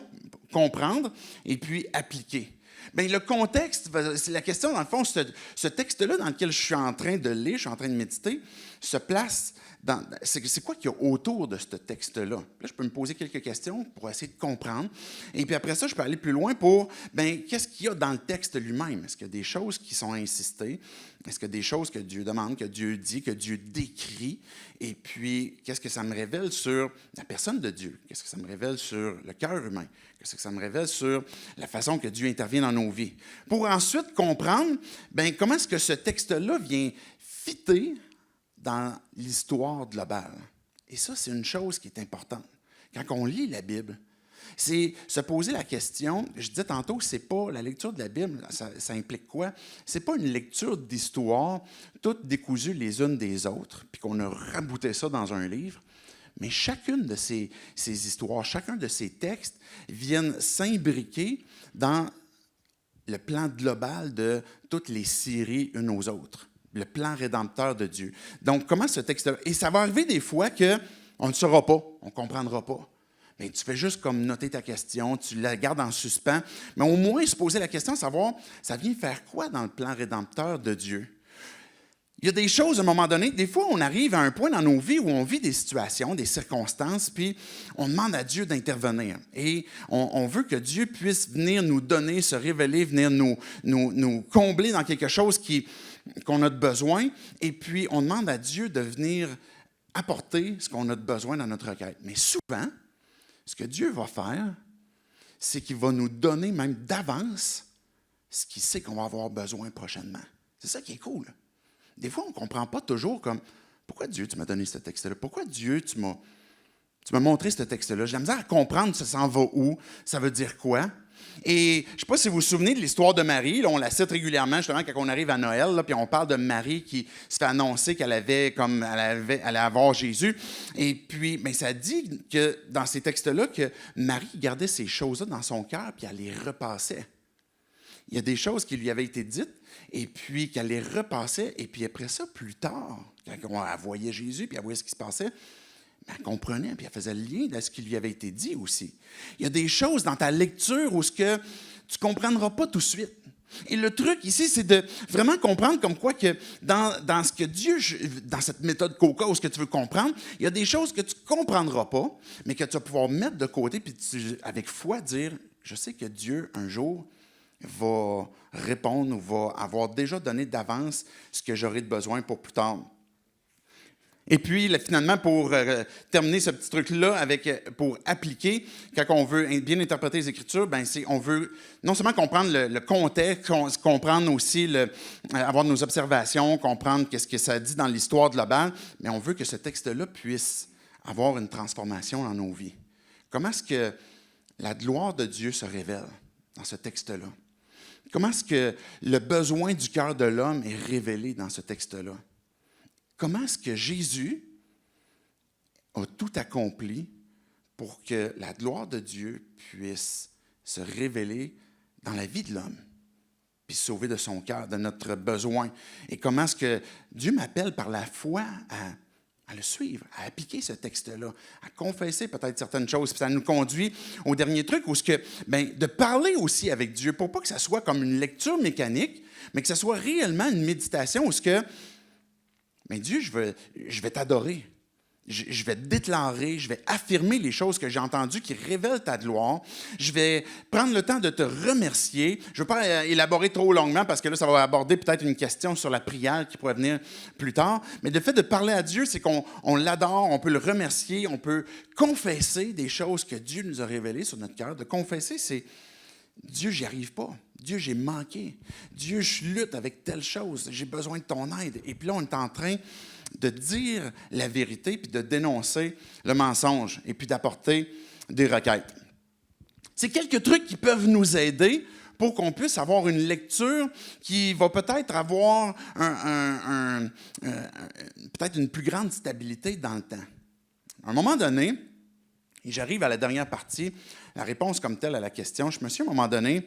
comprendre et puis appliquer. Bien, le contexte, c'est la question, dans le fond, ce texte-là dans lequel je suis en train de lire, je suis en train de méditer, se place dans... C'est quoi qu'il y a autour de ce texte-là? Là, je peux me poser quelques questions pour essayer de comprendre. Et puis après ça, je peux aller plus loin pour, bien, qu'est-ce qu'il y a dans le texte lui-même? Est-ce qu'il y a des choses qui sont insistées? Est-ce qu'il y a des choses que Dieu demande, que Dieu dit, que Dieu décrit? Et puis, qu'est-ce que ça me révèle sur la personne de Dieu? Qu'est-ce que ça me révèle sur le cœur humain? Qu'est-ce que ça me révèle sur la façon que Dieu intervient dans nos vies? Pour ensuite comprendre, bien, comment est-ce que ce texte-là vient fitter dans l'histoire globale. Et ça, c'est une chose qui est importante. Quand on lit la Bible, c'est se poser la question, je disais tantôt, c'est pas la lecture de la Bible, ça implique quoi? C'est pas une lecture d'histoire, toutes décousues les unes des autres, puis qu'on a rabouté ça dans un livre, mais chacune de ces histoires, chacun de ces textes viennent s'imbriquer dans le plan global de toutes les séries une aux autres. Le plan rédempteur de Dieu. Donc, comment ce texte-là... Et ça va arriver des fois qu'on ne saura pas, on ne comprendra pas. Mais tu fais juste comme noter ta question, tu la gardes en suspens, mais au moins se poser la question, savoir, ça vient faire quoi dans le plan rédempteur de Dieu? Il y a des choses, à un moment donné, des fois, on arrive à un point dans nos vies où on vit des situations, des circonstances, puis on demande à Dieu d'intervenir. Et on veut que Dieu puisse venir nous donner, se révéler, venir nous combler dans quelque chose qu'on a de besoin. Et puis, on demande à Dieu de venir apporter ce qu'on a de besoin dans notre requête. Mais souvent, ce que Dieu va faire, c'est qu'il va nous donner même d'avance ce qu'il sait qu'on va avoir besoin prochainement. C'est ça qui est cool. Des fois, on ne comprend pas toujours comme pourquoi Dieu, tu m'as donné ce texte-là? Pourquoi Dieu, tu m'as montré ce texte-là? J'ai la misère à comprendre ça s'en va où, ça veut dire quoi. Et je ne sais pas si vous vous souvenez de l'histoire de Marie. Là, on la cite régulièrement, justement, quand on arrive à Noël, là, puis on parle de Marie qui se fait annoncer qu'elle allait avoir Jésus. Et puis, bien, ça dit que dans ces textes-là, que Marie gardait ces choses-là dans son cœur, puis elle les repassait. Il y a des choses qui lui avaient été dites, et puis qu'elle les repassait, et puis après ça, plus tard, quand elle voyait Jésus, puis elle voyait ce qui se passait, elle comprenait, puis elle faisait le lien de ce qui lui avait été dit aussi. Il y a des choses dans ta lecture où tu ne comprendras pas tout de suite. Et le truc ici, c'est de vraiment comprendre comme quoi que dans ce que Dieu, dans cette méthode COCA, où ce que tu veux comprendre, il y a des choses que tu ne comprendras pas, mais que tu vas pouvoir mettre de côté, puis avec foi dire, je sais que Dieu, un jour, va répondre ou va avoir déjà donné d'avance ce que j'aurai de besoin pour plus tard. Et puis, finalement, pour terminer ce petit truc-là, pour appliquer, quand on veut bien interpréter les Écritures, ben on veut non seulement comprendre le contexte, comprendre aussi, avoir nos observations, comprendre qu'est-ce que ça dit dans l'histoire globale, mais on veut que ce texte-là puisse avoir une transformation dans nos vies. Comment est-ce que la gloire de Dieu se révèle dans ce texte-là? Comment est-ce que le besoin du cœur de l'homme est révélé dans ce texte-là? Comment est-ce que Jésus a tout accompli pour que la gloire de Dieu puisse se révéler dans la vie de l'homme, puis sauver de son cœur, de notre besoin? Et comment est-ce que Dieu m'appelle par la foi à à le suivre, à appliquer ce texte-là, à confesser peut-être certaines choses. Puis ça nous conduit au dernier truc, où de parler aussi avec Dieu, pour pas que ça soit comme une lecture mécanique, mais que ça soit réellement une méditation où Dieu, je vais t'adorer. Je vais te déclarer, je vais affirmer les choses que j'ai entendues qui révèlent ta gloire. Je vais prendre le temps de te remercier. Je ne veux pas élaborer trop longuement parce que là, ça va aborder peut-être une question sur la prière qui pourrait venir plus tard. Mais le fait de parler à Dieu, c'est qu'on l'adore, on peut le remercier, on peut confesser des choses que Dieu nous a révélées sur notre cœur. De confesser, c'est Dieu, j'y arrive pas. Dieu, j'ai manqué. Dieu, je lutte avec telle chose. J'ai besoin de ton aide. Et puis là, on est en train de dire la vérité, puis de dénoncer le mensonge, et puis d'apporter des requêtes. C'est quelques trucs qui peuvent nous aider pour qu'on puisse avoir une lecture qui va peut-être avoir peut-être une plus grande stabilité dans le temps. À un moment donné, et j'arrive à la dernière partie, la réponse comme telle à la question, je me suis à un moment donné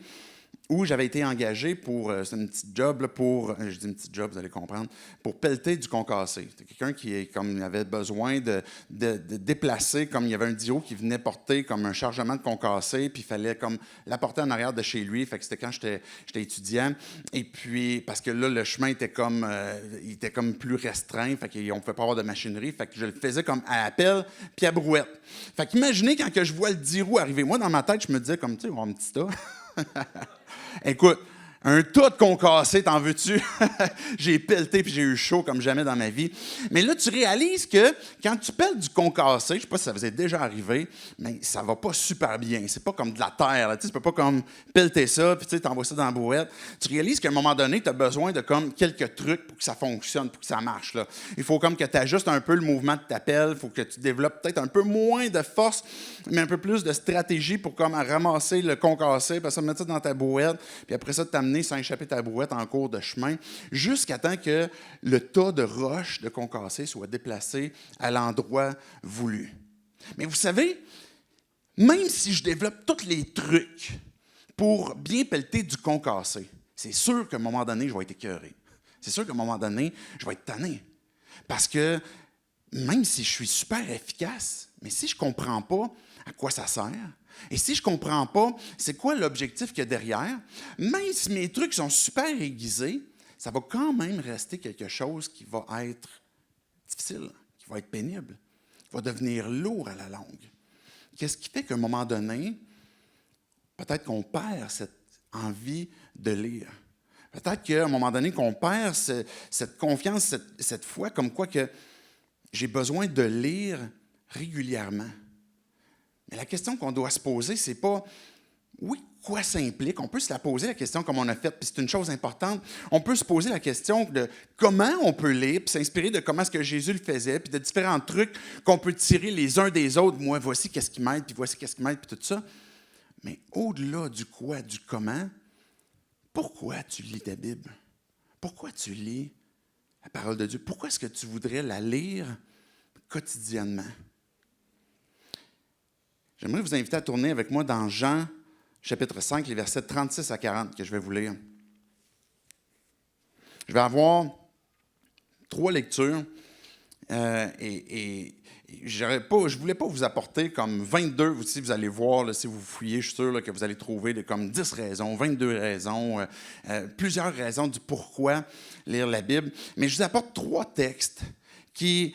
où j'avais été engagé pour, c'est une petite job, je dis une petite job, vous allez comprendre, pour pelleter du concassé. C'était quelqu'un qui comme, avait besoin de déplacer, comme il y avait un DIO qui venait porter comme un chargement de concassé, puis il fallait comme l'apporter en arrière de chez lui. Fait que c'était quand j'étais étudiant. Et puis, parce que là, le chemin était comme plus restreint, fait qu'on ne pouvait pas avoir de machinerie. Fait que je le faisais comme à la pelle, puis à brouette. Fait qu'imaginez quand que je vois le DIO arriver. Moi, dans ma tête, je me disais comme, tu sais, on va un petit tas. Écoute, un tas de concassés, t'en veux-tu? J'ai pelleté puis j'ai eu chaud comme jamais dans ma vie. Mais là, tu réalises que quand tu pelles du concassé, je ne sais pas si ça vous est déjà arrivé, mais ça va pas super bien. C'est pas comme de la terre. Là. Tu ne peux pas comme pelleter ça puis tu envoies ça dans la brouette. Tu réalises qu'à un moment donné, tu as besoin de comme quelques trucs pour que ça fonctionne, pour que ça marche. Là. Il faut comme que tu ajustes un peu le mouvement de ta pelle. Il faut que tu développes peut-être un peu moins de force, mais un peu plus de stratégie pour comme ramasser le concassé, puis ça mettre ça dans ta brouette, puis après ça, t'amener sans échapper ta brouette en cours de chemin, jusqu'à temps que le tas de roches de concassé soit déplacé à l'endroit voulu. Mais vous savez, même si je développe tous les trucs pour bien pelleter du concassé, c'est sûr qu'à un moment donné, je vais être écœuré. C'est sûr qu'à un moment donné, je vais être tanné. Parce que même si je suis super efficace, mais si je ne comprends pas à quoi ça sert, et si je ne comprends pas c'est quoi l'objectif qu'il y a derrière, même si mes trucs sont super aiguisés, ça va quand même rester quelque chose qui va être difficile, qui va être pénible, qui va devenir lourd à la longue. Qu'est-ce qui fait qu'à un moment donné, peut-être qu'on perd cette envie de lire? Peut-être qu'à un moment donné, qu'on perd cette confiance, cette foi, comme quoi que j'ai besoin de lire régulièrement. Mais la question qu'on doit se poser, c'est pas, oui, quoi ça implique? On peut se la poser, la question comme on a fait, puis c'est une chose importante. On peut se poser la question de comment on peut lire, puis s'inspirer de comment est-ce que Jésus le faisait, puis de différents trucs qu'on peut tirer les uns des autres. Moi, voici qu'est-ce qui m'aide, puis voici qu'est-ce qui m'aide, puis tout ça. Mais au-delà du quoi, du comment, pourquoi tu lis ta Bible? Pourquoi tu lis la parole de Dieu? Pourquoi est-ce que tu voudrais la lire quotidiennement? J'aimerais vous inviter à tourner avec moi dans Jean, chapitre 5, les versets 36 à 40, que je vais vous lire. Je vais avoir 3 lectures et je ne voulais pas vous apporter comme 22, vous allez voir, là, si vous fouillez, je suis sûr là, que vous allez trouver comme 10 raisons, 22 raisons, plusieurs raisons du pourquoi lire la Bible. Mais je vous apporte 3 textes qui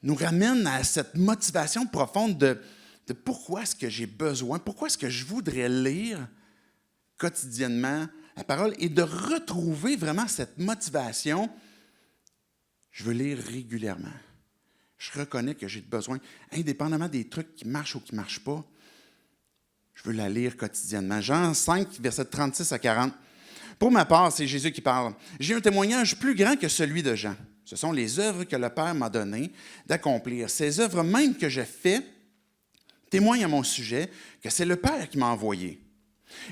nous ramènent à cette motivation profonde de pourquoi est-ce que j'ai besoin, pourquoi est-ce que je voudrais lire quotidiennement la parole et de retrouver vraiment cette motivation. Je veux lire régulièrement. Je reconnais que j'ai besoin, indépendamment des trucs qui marchent ou qui ne marchent pas, je veux la lire quotidiennement. Jean 5, versets 36 à 40. Pour ma part, c'est Jésus qui parle. J'ai un témoignage plus grand que celui de Jean. Ce sont les œuvres que le Père m'a données d'accomplir. Ces œuvres même que je fais témoignent à mon sujet que c'est le Père qui m'a envoyé.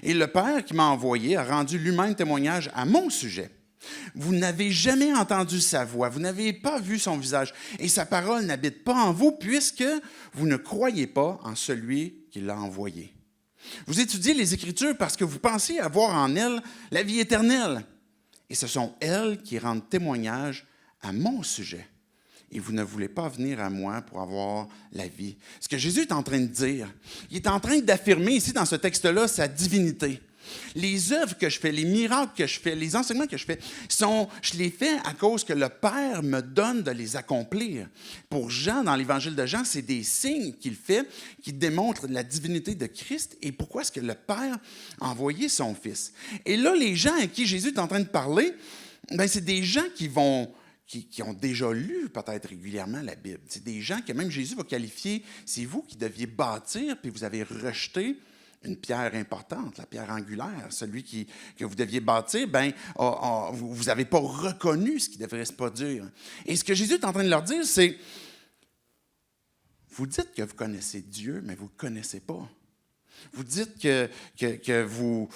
Et le Père qui m'a envoyé a rendu lui-même témoignage à mon sujet. Vous n'avez jamais entendu sa voix, vous n'avez pas vu son visage, et sa parole n'habite pas en vous, puisque vous ne croyez pas en celui qui l'a envoyé. Vous étudiez les Écritures parce que vous pensez avoir en elles la vie éternelle. Et ce sont elles qui rendent témoignage à mon sujet. et vous ne voulez pas venir à moi pour avoir la vie. Ce que Jésus est en train de dire, il est en train d'affirmer ici dans ce texte-là sa divinité. Les œuvres que je fais, les miracles que je fais, les enseignements que je fais, je les fais à cause que le Père me donne de les accomplir. Pour Jean, dans l'Évangile de Jean, c'est des signes qu'il fait qui démontrent la divinité de Christ et pourquoi est-ce que le Père a envoyé son Fils. Et là, les gens à qui Jésus est en train de parler, bien, c'est des gens qui ont déjà lu peut-être régulièrement la Bible. C'est des gens que même Jésus va qualifier, c'est vous qui deviez bâtir, puis vous avez rejeté une pierre importante, la pierre angulaire, celui que vous deviez bâtir, vous n'avez pas reconnu ce qui devrait se produire. Et ce que Jésus est en train de leur dire, c'est, vous dites que vous connaissez Dieu, mais vous ne le connaissez pas. Vous dites que vous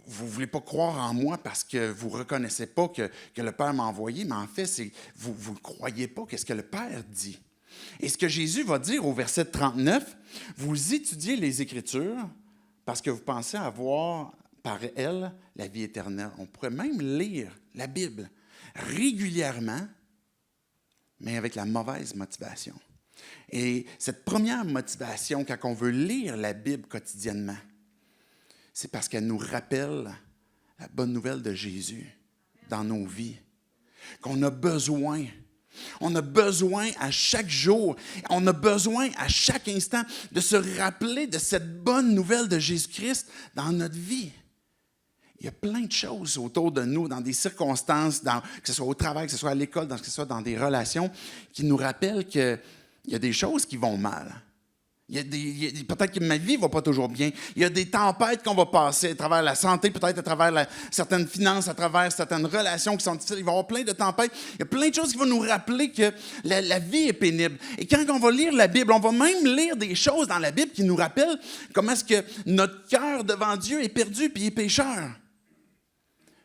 voulez pas croire en moi parce que vous ne reconnaissez pas que le Père m'a envoyé, mais en fait, c'est vous ne croyez pas qu'est-ce que le Père dit. Et ce que Jésus va dire au verset 39, vous étudiez les Écritures parce que vous pensez avoir par elles la vie éternelle. On pourrait même lire la Bible régulièrement, mais avec la mauvaise motivation. Et cette première motivation, quand on veut lire la Bible quotidiennement, c'est parce qu'elle nous rappelle la bonne nouvelle de Jésus dans nos vies, qu'on a besoin. On a besoin à chaque jour, on a besoin à chaque instant de se rappeler de cette bonne nouvelle de Jésus-Christ dans notre vie. Il y a plein de choses autour de nous, dans des circonstances, que ce soit au travail, que ce soit à l'école, que ce soit dans des relations, qui nous rappellent qu'il y a des choses qui vont mal. Peut-être que ma vie ne va pas toujours bien. Il y a des tempêtes qu'on va passer à travers la santé, peut-être à travers certaines finances, à travers certaines relations qui sont difficiles. Il va y avoir plein de tempêtes. Il y a plein de choses qui vont nous rappeler que la vie est pénible. Et quand on va lire la Bible, on va même lire des choses dans la Bible qui nous rappellent comment est-ce que notre cœur devant Dieu est perdu et il est pécheur.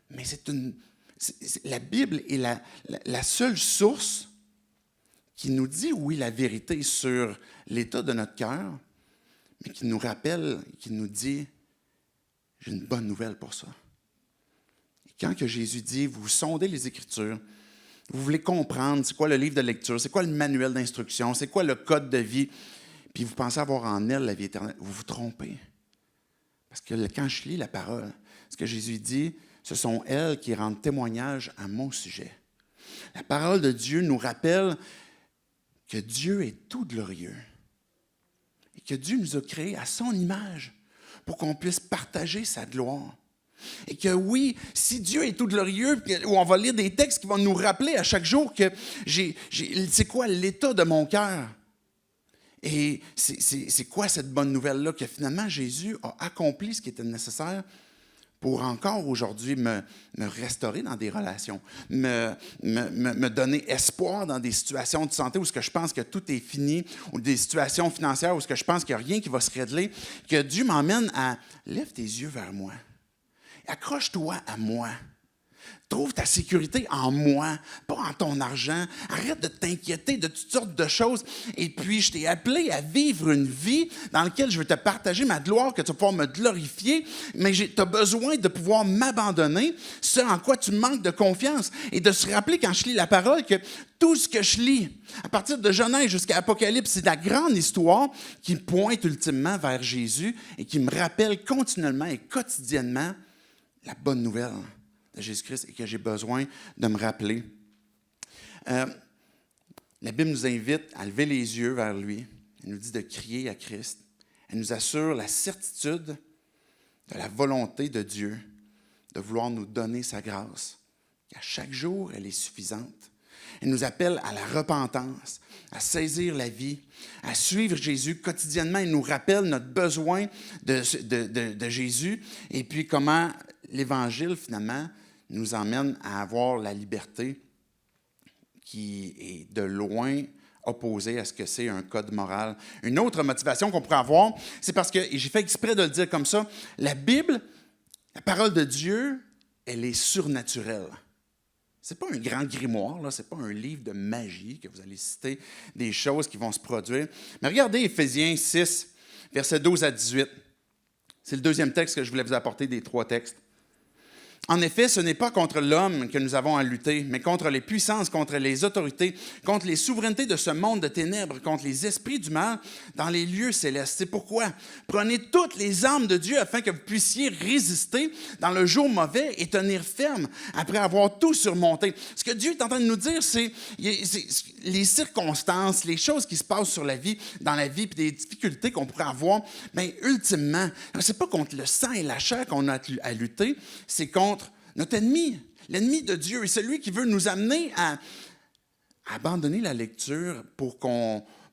Mais la Bible est la seule source qui nous dit, oui, la vérité sur l'état de notre cœur, mais qui nous rappelle, qui nous dit, j'ai une bonne nouvelle pour ça. Et quand que Jésus dit, vous sondez les Écritures, vous voulez comprendre c'est quoi le livre de lecture, c'est quoi le manuel d'instruction, c'est quoi le code de vie, puis vous pensez avoir en elle la vie éternelle, vous vous trompez. Parce que quand je lis la parole, ce que Jésus dit, ce sont elles qui rendent témoignage à mon sujet. La parole de Dieu nous rappelle que Dieu est tout glorieux et que Dieu nous a créés à son image pour qu'on puisse partager sa gloire. Et que oui, si Dieu est tout glorieux, où on va lire des textes qui vont nous rappeler à chaque jour que c'est quoi l'état de mon cœur. Et c'est quoi cette bonne nouvelle-là? Que finalement, Jésus a accompli ce qui était nécessaire pour encore aujourd'hui me restaurer dans des relations, me donner espoir dans des situations de santé où ce que je pense que tout est fini, ou des situations financières où ce que je pense qu'il n'y a rien qui va se régler, que Dieu m'emmène à « lève tes yeux vers moi, accroche-toi à moi ». Trouve ta sécurité en moi, pas en ton argent. Arrête de t'inquiéter de toutes sortes de choses. Et puis, je t'ai appelé à vivre une vie dans laquelle je veux te partager ma gloire, que tu vas pouvoir me glorifier, mais tu as besoin de pouvoir m'abandonner, ce en quoi tu manques de confiance. Et de se rappeler, quand je lis la parole, que tout ce que je lis, à partir de Genèse jusqu'à Apocalypse, c'est la grande histoire qui pointe ultimement vers Jésus et qui me rappelle continuellement et quotidiennement la bonne nouvelle de Jésus-Christ et que j'ai besoin de me rappeler. La Bible nous invite à lever les yeux vers lui. Elle nous dit de crier à Christ. Elle nous assure la certitude de la volonté de Dieu de vouloir nous donner sa grâce. Qu'à chaque jour, elle est suffisante. Elle nous appelle à la repentance, à saisir la vie, à suivre Jésus quotidiennement. Elle nous rappelle notre besoin de Jésus et puis comment l'Évangile, finalement, nous emmène à avoir la liberté qui est de loin opposée à ce que c'est un code moral. Une autre motivation qu'on pourrait avoir, c'est parce que, et j'ai fait exprès de le dire comme ça, la Bible, la parole de Dieu, elle est surnaturelle. Ce n'est pas un grand grimoire, ce n'est pas un livre de magie que vous allez citer des choses qui vont se produire. Mais regardez Éphésiens 6, versets 12 à 18. C'est le deuxième texte que je voulais vous apporter des trois textes. En effet, ce n'est pas contre l'homme que nous avons à lutter, mais contre les puissances, contre les autorités, contre les souverainetés de ce monde de ténèbres, contre les esprits du mal dans les lieux célestes. C'est pourquoi prenez toutes les armes de Dieu afin que vous puissiez résister dans le jour mauvais et tenir ferme après avoir tout surmonté. Ce que Dieu est en train de nous dire, c'est les circonstances, les choses qui se passent sur la vie, dans la vie, puis des difficultés qu'on pourrait avoir. Mais ultimement, c'est pas contre le sang et la chair qu'on a à lutter, c'est contre notre ennemi, l'ennemi de Dieu, est celui qui veut nous amener à abandonner la lecture pour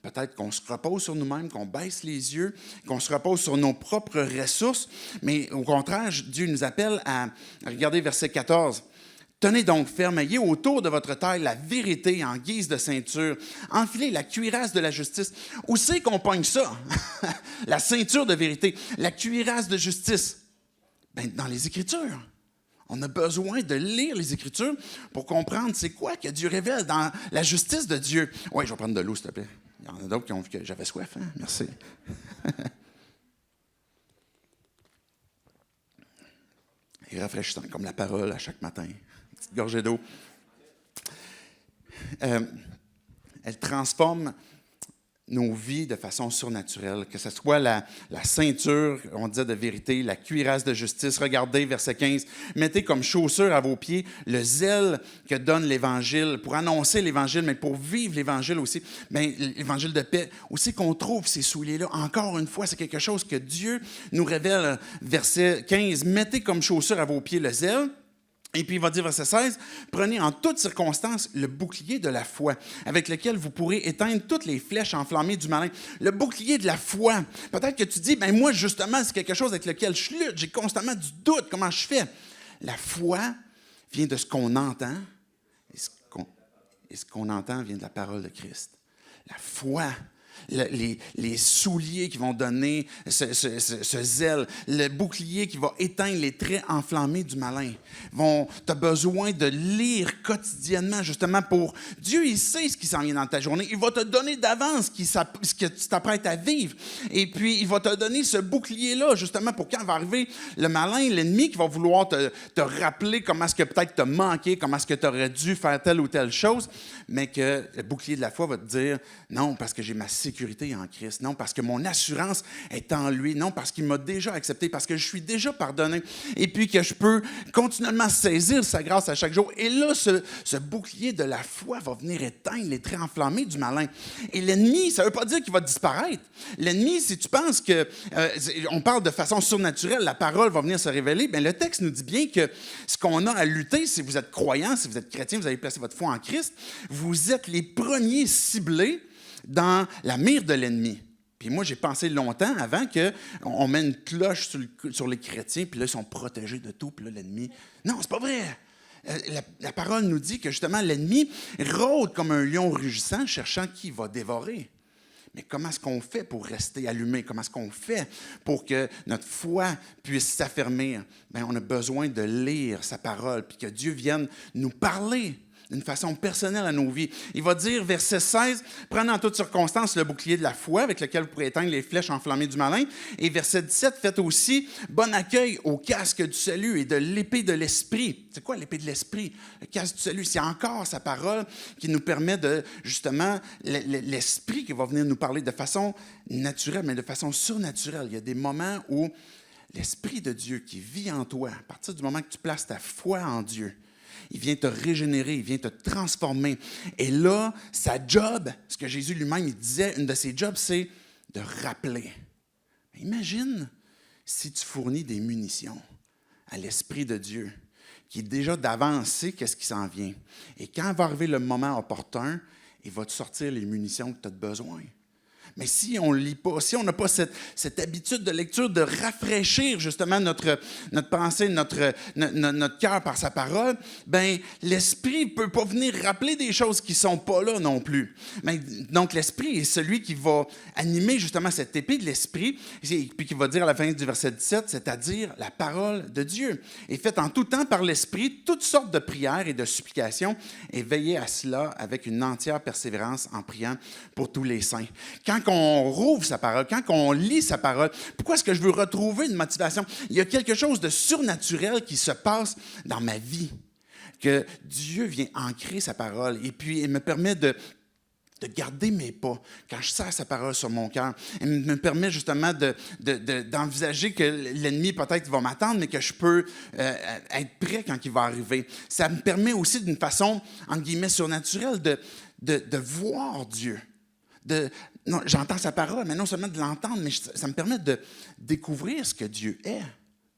peut-être qu'on se repose sur nous-mêmes, qu'on baisse les yeux, qu'on se repose sur nos propres ressources. Mais au contraire, Dieu nous appelle à regarder verset 14. Tenez donc ferme, ayez autour de votre taille la vérité en guise de ceinture. Enfilez la cuirasse de la justice. Où c'est qu'on pogne ça? La ceinture de vérité, la cuirasse de justice. Bien, dans les Écritures. On a besoin de lire les Écritures pour comprendre c'est quoi que Dieu révèle dans la justice de Dieu. Oui, je vais prendre de l'eau, s'il te plaît. Il y en a d'autres qui ont vu que j'avais soif. Hein? Merci. Et rafraîchissant, comme la parole à chaque matin. Une petite gorgée d'eau. Elle transforme nos vies de façon surnaturelle, que ce soit la ceinture, on disait de vérité, la cuirasse de justice. Regardez, verset 15, mettez comme chaussure à vos pieds le zèle que donne l'Évangile, pour annoncer l'Évangile, mais pour vivre l'Évangile aussi, bien, l'Évangile de paix. Aussi qu'on trouve ces souliers-là, encore une fois, c'est quelque chose que Dieu nous révèle. Verset 15, mettez comme chaussure à vos pieds le zèle. Et puis, il va dire, verset 16, « Prenez en toutes circonstances le bouclier de la foi, avec lequel vous pourrez éteindre toutes les flèches enflammées du malin. » Le bouclier de la foi. Peut-être que tu dis, « Ben moi, justement, c'est quelque chose avec lequel je lutte. J'ai constamment du doute. Comment je fais? » La foi vient de ce qu'on entend. Et ce qu'on entend vient de la parole de Christ. La foi. Les souliers qui vont donner ce zèle, le bouclier qui va éteindre les traits enflammés du malin. Tu as besoin de lire quotidiennement, justement, pour... Dieu, il sait ce qui s'en vient dans ta journée. Il va te donner d'avance ce que tu t'apprêtes à vivre. Et puis, il va te donner ce bouclier-là, justement, pour quand va arriver le malin, l'ennemi qui va vouloir te rappeler comment est-ce que peut-être tu as manqué, comment est-ce que tu aurais dû faire telle ou telle chose, mais que le bouclier de la foi va te dire, non, parce que j'ai ma sécurité en Christ. Non, parce que mon assurance est en lui. Non, parce qu'il m'a déjà accepté, parce que je suis déjà pardonné. Et puis que je peux continuellement saisir sa grâce à chaque jour. Et là, ce bouclier de la foi va venir éteindre les traits enflammés du malin. Et l'ennemi, ça ne veut pas dire qu'il va disparaître. L'ennemi, si tu penses que on parle de façon surnaturelle, la parole va venir se révéler, bien, le texte nous dit bien que ce qu'on a à lutter, si vous êtes croyant, si vous êtes chrétien, vous avez placé votre foi en Christ, vous êtes les premiers ciblés dans la mire de l'ennemi. Puis moi, j'ai pensé longtemps avant qu'on met une cloche sur les chrétiens, puis là, ils sont protégés de tout, puis là, l'ennemi... Non, c'est pas vrai! La parole nous dit que, justement, l'ennemi rôde comme un lion rugissant, cherchant qui va dévorer. Mais comment est-ce qu'on fait pour rester allumé? Comment est-ce qu'on fait pour que notre foi puisse s'affermir? Bien, on a besoin de lire sa parole, puis que Dieu vienne nous parler d'une façon personnelle à nos vies. Il va dire, verset 16, « Prenez en toutes circonstances le bouclier de la foi avec lequel vous pourrez éteindre les flèches enflammées du malin. » Et verset 17, « Faites aussi bon accueil au casque du salut et de l'épée de l'esprit. » C'est quoi l'épée de l'esprit? Le casque du salut, c'est encore sa parole qui nous permet de, justement, l'esprit qui va venir nous parler de façon naturelle, mais de façon surnaturelle. Il y a des moments où l'Esprit de Dieu qui vit en toi, à partir du moment que tu places ta foi en Dieu, il vient te régénérer, il vient te transformer. Et là, sa job, ce que Jésus lui-même il disait, une de ses jobs, c'est de rappeler. Imagine si tu fournis des munitions à l'Esprit de Dieu, qui est déjà d'avance sait qu'est-ce qui s'en vient. Et quand va arriver le moment opportun, il va te sortir les munitions que tu as besoin. Mais si on ne lit pas, si on n'a pas cette habitude de lecture, de rafraîchir justement notre pensée, notre cœur par sa parole, bien, l'Esprit ne peut pas venir rappeler des choses qui ne sont pas là non plus. Mais, donc, l'Esprit est celui qui va animer justement cette épée de l'Esprit, puis qui va dire à la fin du verset 17, c'est-à-dire la parole de Dieu. Et faites en tout temps par l'Esprit toutes sortes de prières et de supplications, et veillez à cela avec une entière persévérance en priant pour tous les saints. Quand quand on rouvre sa parole, quand on lit sa parole, pourquoi est-ce que je veux retrouver une motivation? Il y a quelque chose de surnaturel qui se passe dans ma vie, que Dieu vient ancrer sa parole et puis il me permet de garder mes pas quand je serre sa parole sur mon cœur. Elle me permet justement d'envisager que l'ennemi peut-être va m'attendre, mais que je peux être prêt quand il va arriver. Ça me permet aussi d'une façon, entre guillemets, surnaturelle de voir Dieu. Non, j'entends sa parole, mais non seulement de l'entendre, mais ça me permet de découvrir ce que Dieu est.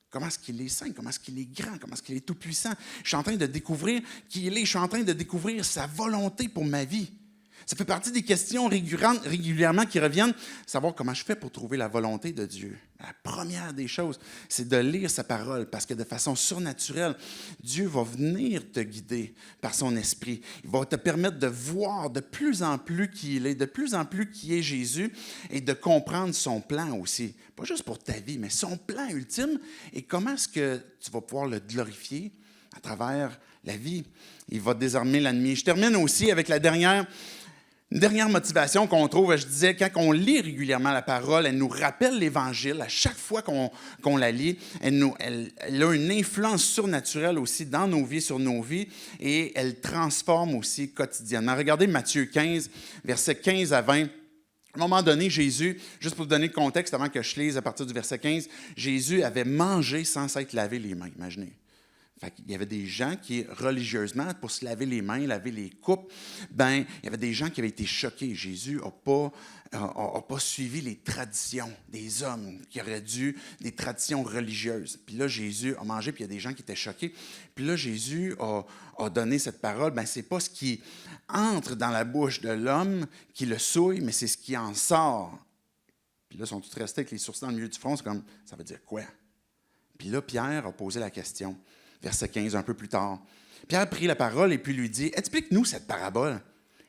Comment est-ce qu'il est saint, comment est-ce qu'il est grand, comment est-ce qu'il est tout-puissant. Je suis en train de découvrir qui il est, je suis en train de découvrir sa volonté pour ma vie. Ça fait partie des questions régulièrement qui reviennent, savoir comment je fais pour trouver la volonté de Dieu. La première des choses, c'est de lire sa parole, parce que de façon surnaturelle, Dieu va venir te guider par son esprit. Il va te permettre de voir de plus en plus qui il est, de plus en plus qui est Jésus, et de comprendre son plan aussi. Pas juste pour ta vie, mais son plan ultime, et comment est-ce que tu vas pouvoir le glorifier à travers la vie. Il va désarmer l'ennemi. Je termine aussi avec une dernière motivation qu'on trouve. Je disais, quand on lit régulièrement la parole, elle nous rappelle l'Évangile. À chaque fois qu'on la lit, elle a une influence surnaturelle aussi dans nos vies, sur nos vies, et elle transforme aussi quotidiennement. Regardez Matthieu 15, versets 15 à 20. À un moment donné, Jésus, juste pour vous donner le contexte avant que je lise à partir du verset 15, Jésus avait mangé sans s'être lavé les mains, imaginez. Il y avait des gens qui, religieusement, pour se laver les mains, laver les coupes, il y avait des gens qui avaient été choqués. Jésus n'a pas suivi les traditions des hommes qui auraient dû, des traditions religieuses. Puis là, Jésus a mangé, puis il y a des gens qui étaient choqués. Puis là, Jésus a donné cette parole. Ce n'est pas ce qui entre dans la bouche de l'homme qui le souille, mais c'est ce qui en sort. Puis là, ils sont tous restés avec les sourcils dans le milieu du front. C'est comme, ça veut dire quoi? Puis là, Pierre a posé la question. Verset 15, un peu plus tard. Pierre prit la parole et puis lui dit, « Explique-nous cette parabole. »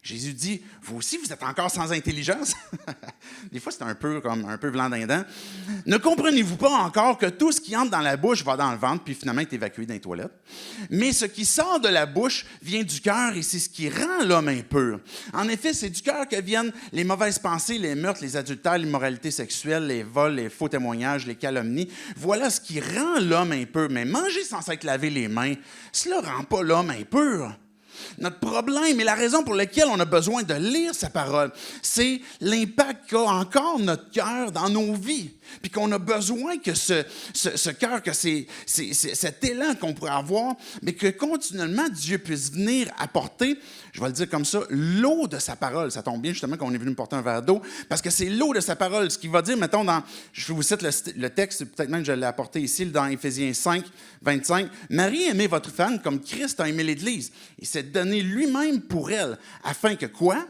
Jésus dit, « Vous aussi, vous êtes encore sans intelligence? » Des fois, c'est un peu blanc-dindant. « Ne comprenez-vous pas encore que tout ce qui entre dans la bouche va dans le ventre, puis finalement est évacué dans les toilettes? Mais ce qui sort de la bouche vient du cœur et c'est ce qui rend l'homme impur. En effet, c'est du cœur que viennent les mauvaises pensées, les meurtres, les adultères, l'immoralité sexuelle, les vols, les faux témoignages, les calomnies. Voilà ce qui rend l'homme impur. Mais manger sans s'être lavé les mains, cela ne rend pas l'homme impur. » Notre problème et la raison pour laquelle on a besoin de lire sa parole, c'est l'impact qu'a encore notre cœur dans nos vies. Puis qu'on a besoin que ce cœur, que cet élan qu'on pourrait avoir, mais que continuellement Dieu puisse venir apporter, je vais le dire comme ça, l'eau de sa parole. Ça tombe bien justement qu'on est venu me porter un verre d'eau, parce que c'est l'eau de sa parole. Ce qu'il va dire, mettons, je vous cite le texte, peut-être même que je l'ai apporté ici, dans Éphésiens 5, 25. « Marie, aimez votre femme comme Christ a aimé l'Église. Il s'est donné lui-même pour elle, afin que quoi?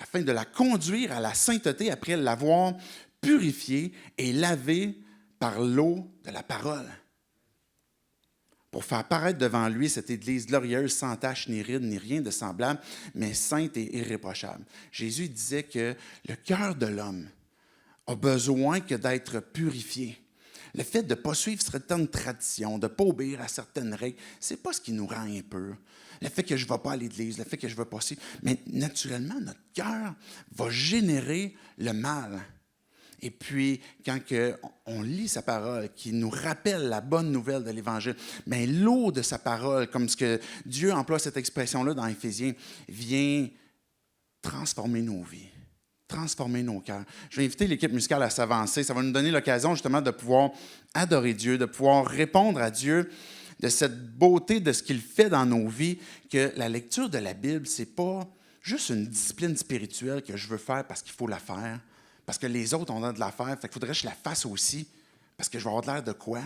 Afin de la conduire à la sainteté après l'avoir purifiée et lavée par l'eau de la parole. Pour faire paraître devant lui cette Église glorieuse, sans tache, ni ride, ni rien de semblable, mais sainte et irréprochable. » Jésus disait que le cœur de l'homme a besoin que d'être purifié. Le fait de ne pas suivre certaines traditions, de ne pas obéir à certaines règles, ce n'est pas ce qui nous rend impurs. Le fait que je ne vais pas à l'Église, le fait que je ne vais pas ci, mais naturellement, notre cœur va générer le mal. Et puis, quand on lit sa parole, qui nous rappelle la bonne nouvelle de l'Évangile, mais l'eau de sa parole, comme ce que Dieu emploie cette expression-là dans Éphésiens, vient transformer nos vies, transformer nos cœurs. Je vais inviter l'équipe musicale à s'avancer. Ça va nous donner l'occasion justement de pouvoir adorer Dieu, de pouvoir répondre à Dieu de cette beauté de ce qu'il fait dans nos vies, que la lecture de la Bible, ce n'est pas juste une discipline spirituelle que je veux faire parce qu'il faut la faire, parce que les autres ont l'air de la faire, fait qu'il faudrait que je la fasse aussi, parce que je vais avoir l'air de quoi?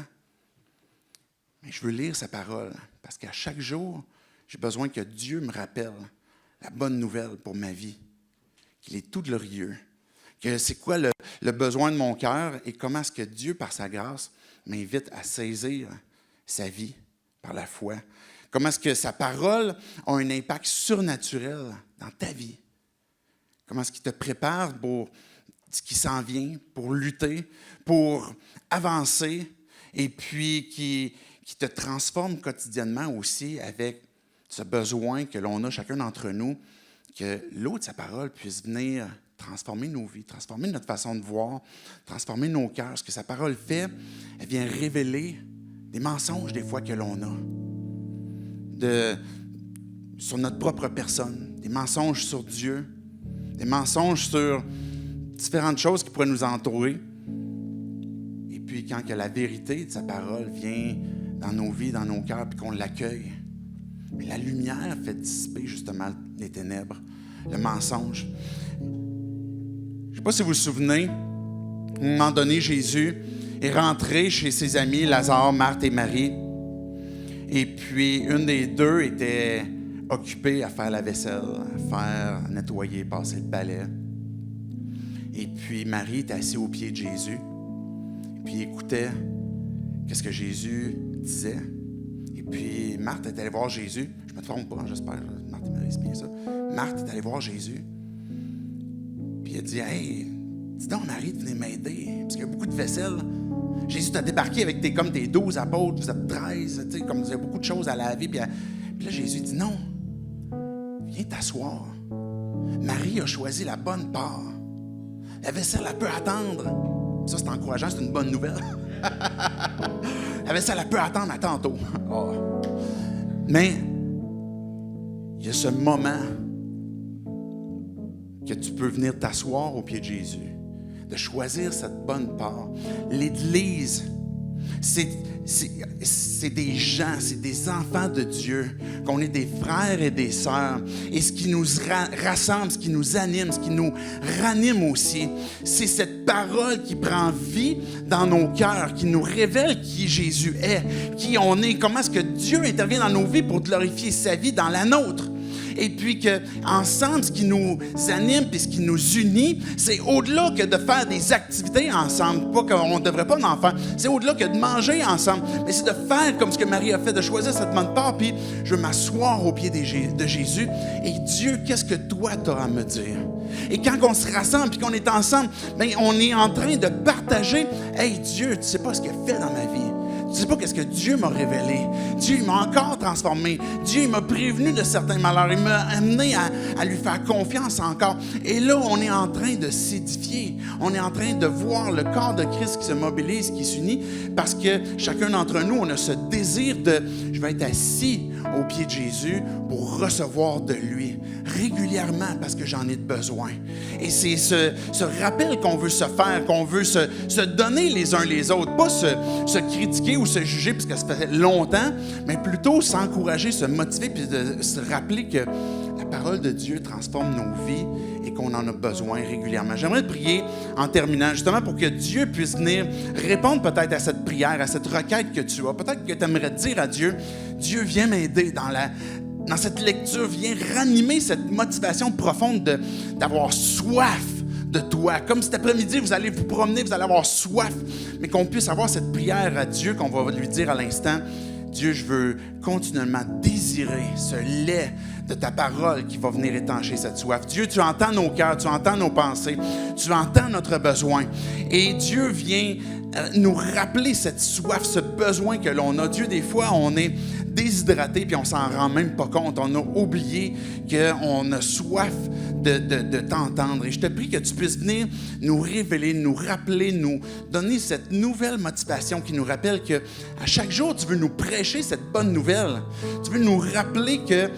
Mais je veux lire sa parole, parce qu'à chaque jour, j'ai besoin que Dieu me rappelle la bonne nouvelle pour ma vie, qu'il est tout glorieux, que c'est quoi le besoin de mon cœur et comment est-ce que Dieu, par sa grâce, m'invite à saisir sa vie par la foi. Comment est-ce que sa parole a un impact surnaturel dans ta vie? Comment est-ce qu'il te prépare pour ce qui s'en vient, pour lutter, pour avancer, et puis qui te transforme quotidiennement aussi avec ce besoin que l'on a chacun d'entre nous, que l'eau de sa parole puisse venir transformer nos vies, transformer notre façon de voir, transformer nos cœurs. Ce que sa parole fait, elle vient révéler des mensonges des fois que l'on a sur notre propre personne, des mensonges sur Dieu, des mensonges sur différentes choses qui pourraient nous entourer. Et puis quand que la vérité de sa parole vient dans nos vies, dans nos cœurs, puis qu'on l'accueille, mais la lumière fait dissiper justement les ténèbres, le mensonge. Je ne sais pas si vous vous souvenez, à un moment donné, Jésus est rentré chez ses amis, Lazare, Marthe et Marie. Et puis, une des deux était occupée à faire la vaisselle, à nettoyer, passer le balai. Et puis, Marie était assise au pied de Jésus. Et puis, il écoutait qu'est-ce que Jésus disait. Et puis, Marthe est allée voir Jésus. Je ne me trompe pas, j'espère. Marthe et Marie, c'est bien ça. Marthe est allée voir Jésus. Puis, il a dit, « Hey, dis donc, Marie, de venir m'aider, parce qu'il y a beaucoup de vaisselle. » Jésus t'a débarqué avec tes 12 apôtres, vous êtes 13, tu sais, comme il y a beaucoup de choses à laver. Puis là, Jésus dit, « Non, viens t'asseoir. Marie a choisi la bonne part. La vaisselle, elle peut attendre. » Ça, c'est encourageant, c'est une bonne nouvelle. La vaisselle, elle peut attendre à tantôt. Oh. Mais il y a ce moment que tu peux venir t'asseoir au pied de Jésus, de choisir cette bonne part. L'Église, c'est des gens, c'est des enfants de Dieu, qu'on est des frères et des sœurs. Et ce qui nous rassemble, ce qui nous anime, ce qui nous ranime aussi, c'est cette parole qui prend vie dans nos cœurs, qui nous révèle qui Jésus est, qui on est, comment est-ce que Dieu intervient dans nos vies pour glorifier sa vie dans la nôtre. Et puis qu'ensemble, ce qui nous anime et ce qui nous unit, c'est au-delà que de faire des activités ensemble. Pas qu'on ne devrait pas en faire. C'est au-delà que de manger ensemble. Mais c'est de faire comme ce que Marie a fait, de choisir cette bonne part. Puis je veux m'asseoir au pied de Jésus. Et Dieu, qu'est-ce que toi, tu as à me dire? Et quand on se rassemble et qu'on est ensemble, bien, on est en train de partager. Hey, Dieu, tu ne sais pas ce qu'il a fait dans ma vie. Tu ne sais pas qu'est-ce que Dieu m'a révélé. Dieu il m'a encore transformé. Dieu il m'a prévenu de certains malheurs. Il m'a amené à lui faire confiance encore. Et là, on est en train de s'édifier. On est en train de voir le corps de Christ qui se mobilise, qui s'unit, parce que chacun d'entre nous, on a ce désir de « je vais être assis au pied de Jésus pour recevoir de lui régulièrement parce que j'en ai besoin. » Et c'est ce rappel qu'on veut se faire, qu'on veut se donner les uns les autres, pas se critiquer ou se juger parce que ça fait longtemps, mais plutôt s'encourager, se motiver puis de se rappeler que la parole de Dieu transforme nos vies et qu'on en a besoin régulièrement. J'aimerais te prier en terminant, justement pour que Dieu puisse venir répondre peut-être à cette prière, à cette requête que tu as. Peut-être que tu aimerais dire à Dieu, Dieu, viens m'aider dans cette lecture, viens ranimer cette motivation profonde d'avoir soif de toi. Comme cet après-midi, vous allez vous promener, vous allez avoir soif, mais qu'on puisse avoir cette prière à Dieu qu'on va lui dire à l'instant. Dieu, je veux continuellement désirer ce lait de ta parole qui va venir étancher cette soif. Dieu, tu entends nos cœurs, tu entends nos pensées, tu entends notre besoin. Et Dieu vient nous rappeler cette soif, ce besoin que l'on a. Dieu, des fois, on est déshydraté puis on s'en rend même pas compte. On a oublié qu'on a soif de t'entendre. Et je te prie que tu puisses venir nous révéler, nous rappeler, nous donner cette nouvelle motivation qui nous rappelle que à chaque jour, tu veux nous prêcher cette bonne nouvelle. Tu veux nous rappeler que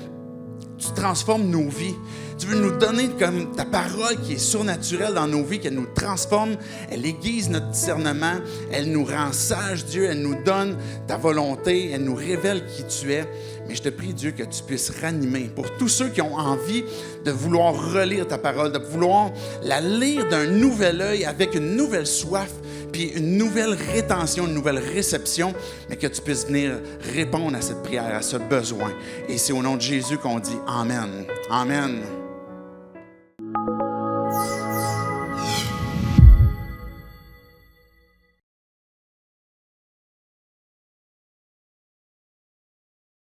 tu transformes nos vies. Tu veux nous donner comme ta parole qui est surnaturelle dans nos vies, qu'elle nous transforme, elle aiguise notre discernement, elle nous rend sages, Dieu, elle nous donne ta volonté, elle nous révèle qui tu es. Mais je te prie, Dieu, que tu puisses ranimer pour tous ceux qui ont envie de vouloir relire ta parole, de vouloir la lire d'un nouvel œil avec une nouvelle soif, puis une nouvelle rétention, une nouvelle réception, mais que tu puisses venir répondre à cette prière, à ce besoin. Et c'est au nom de Jésus qu'on dit Amen. Amen.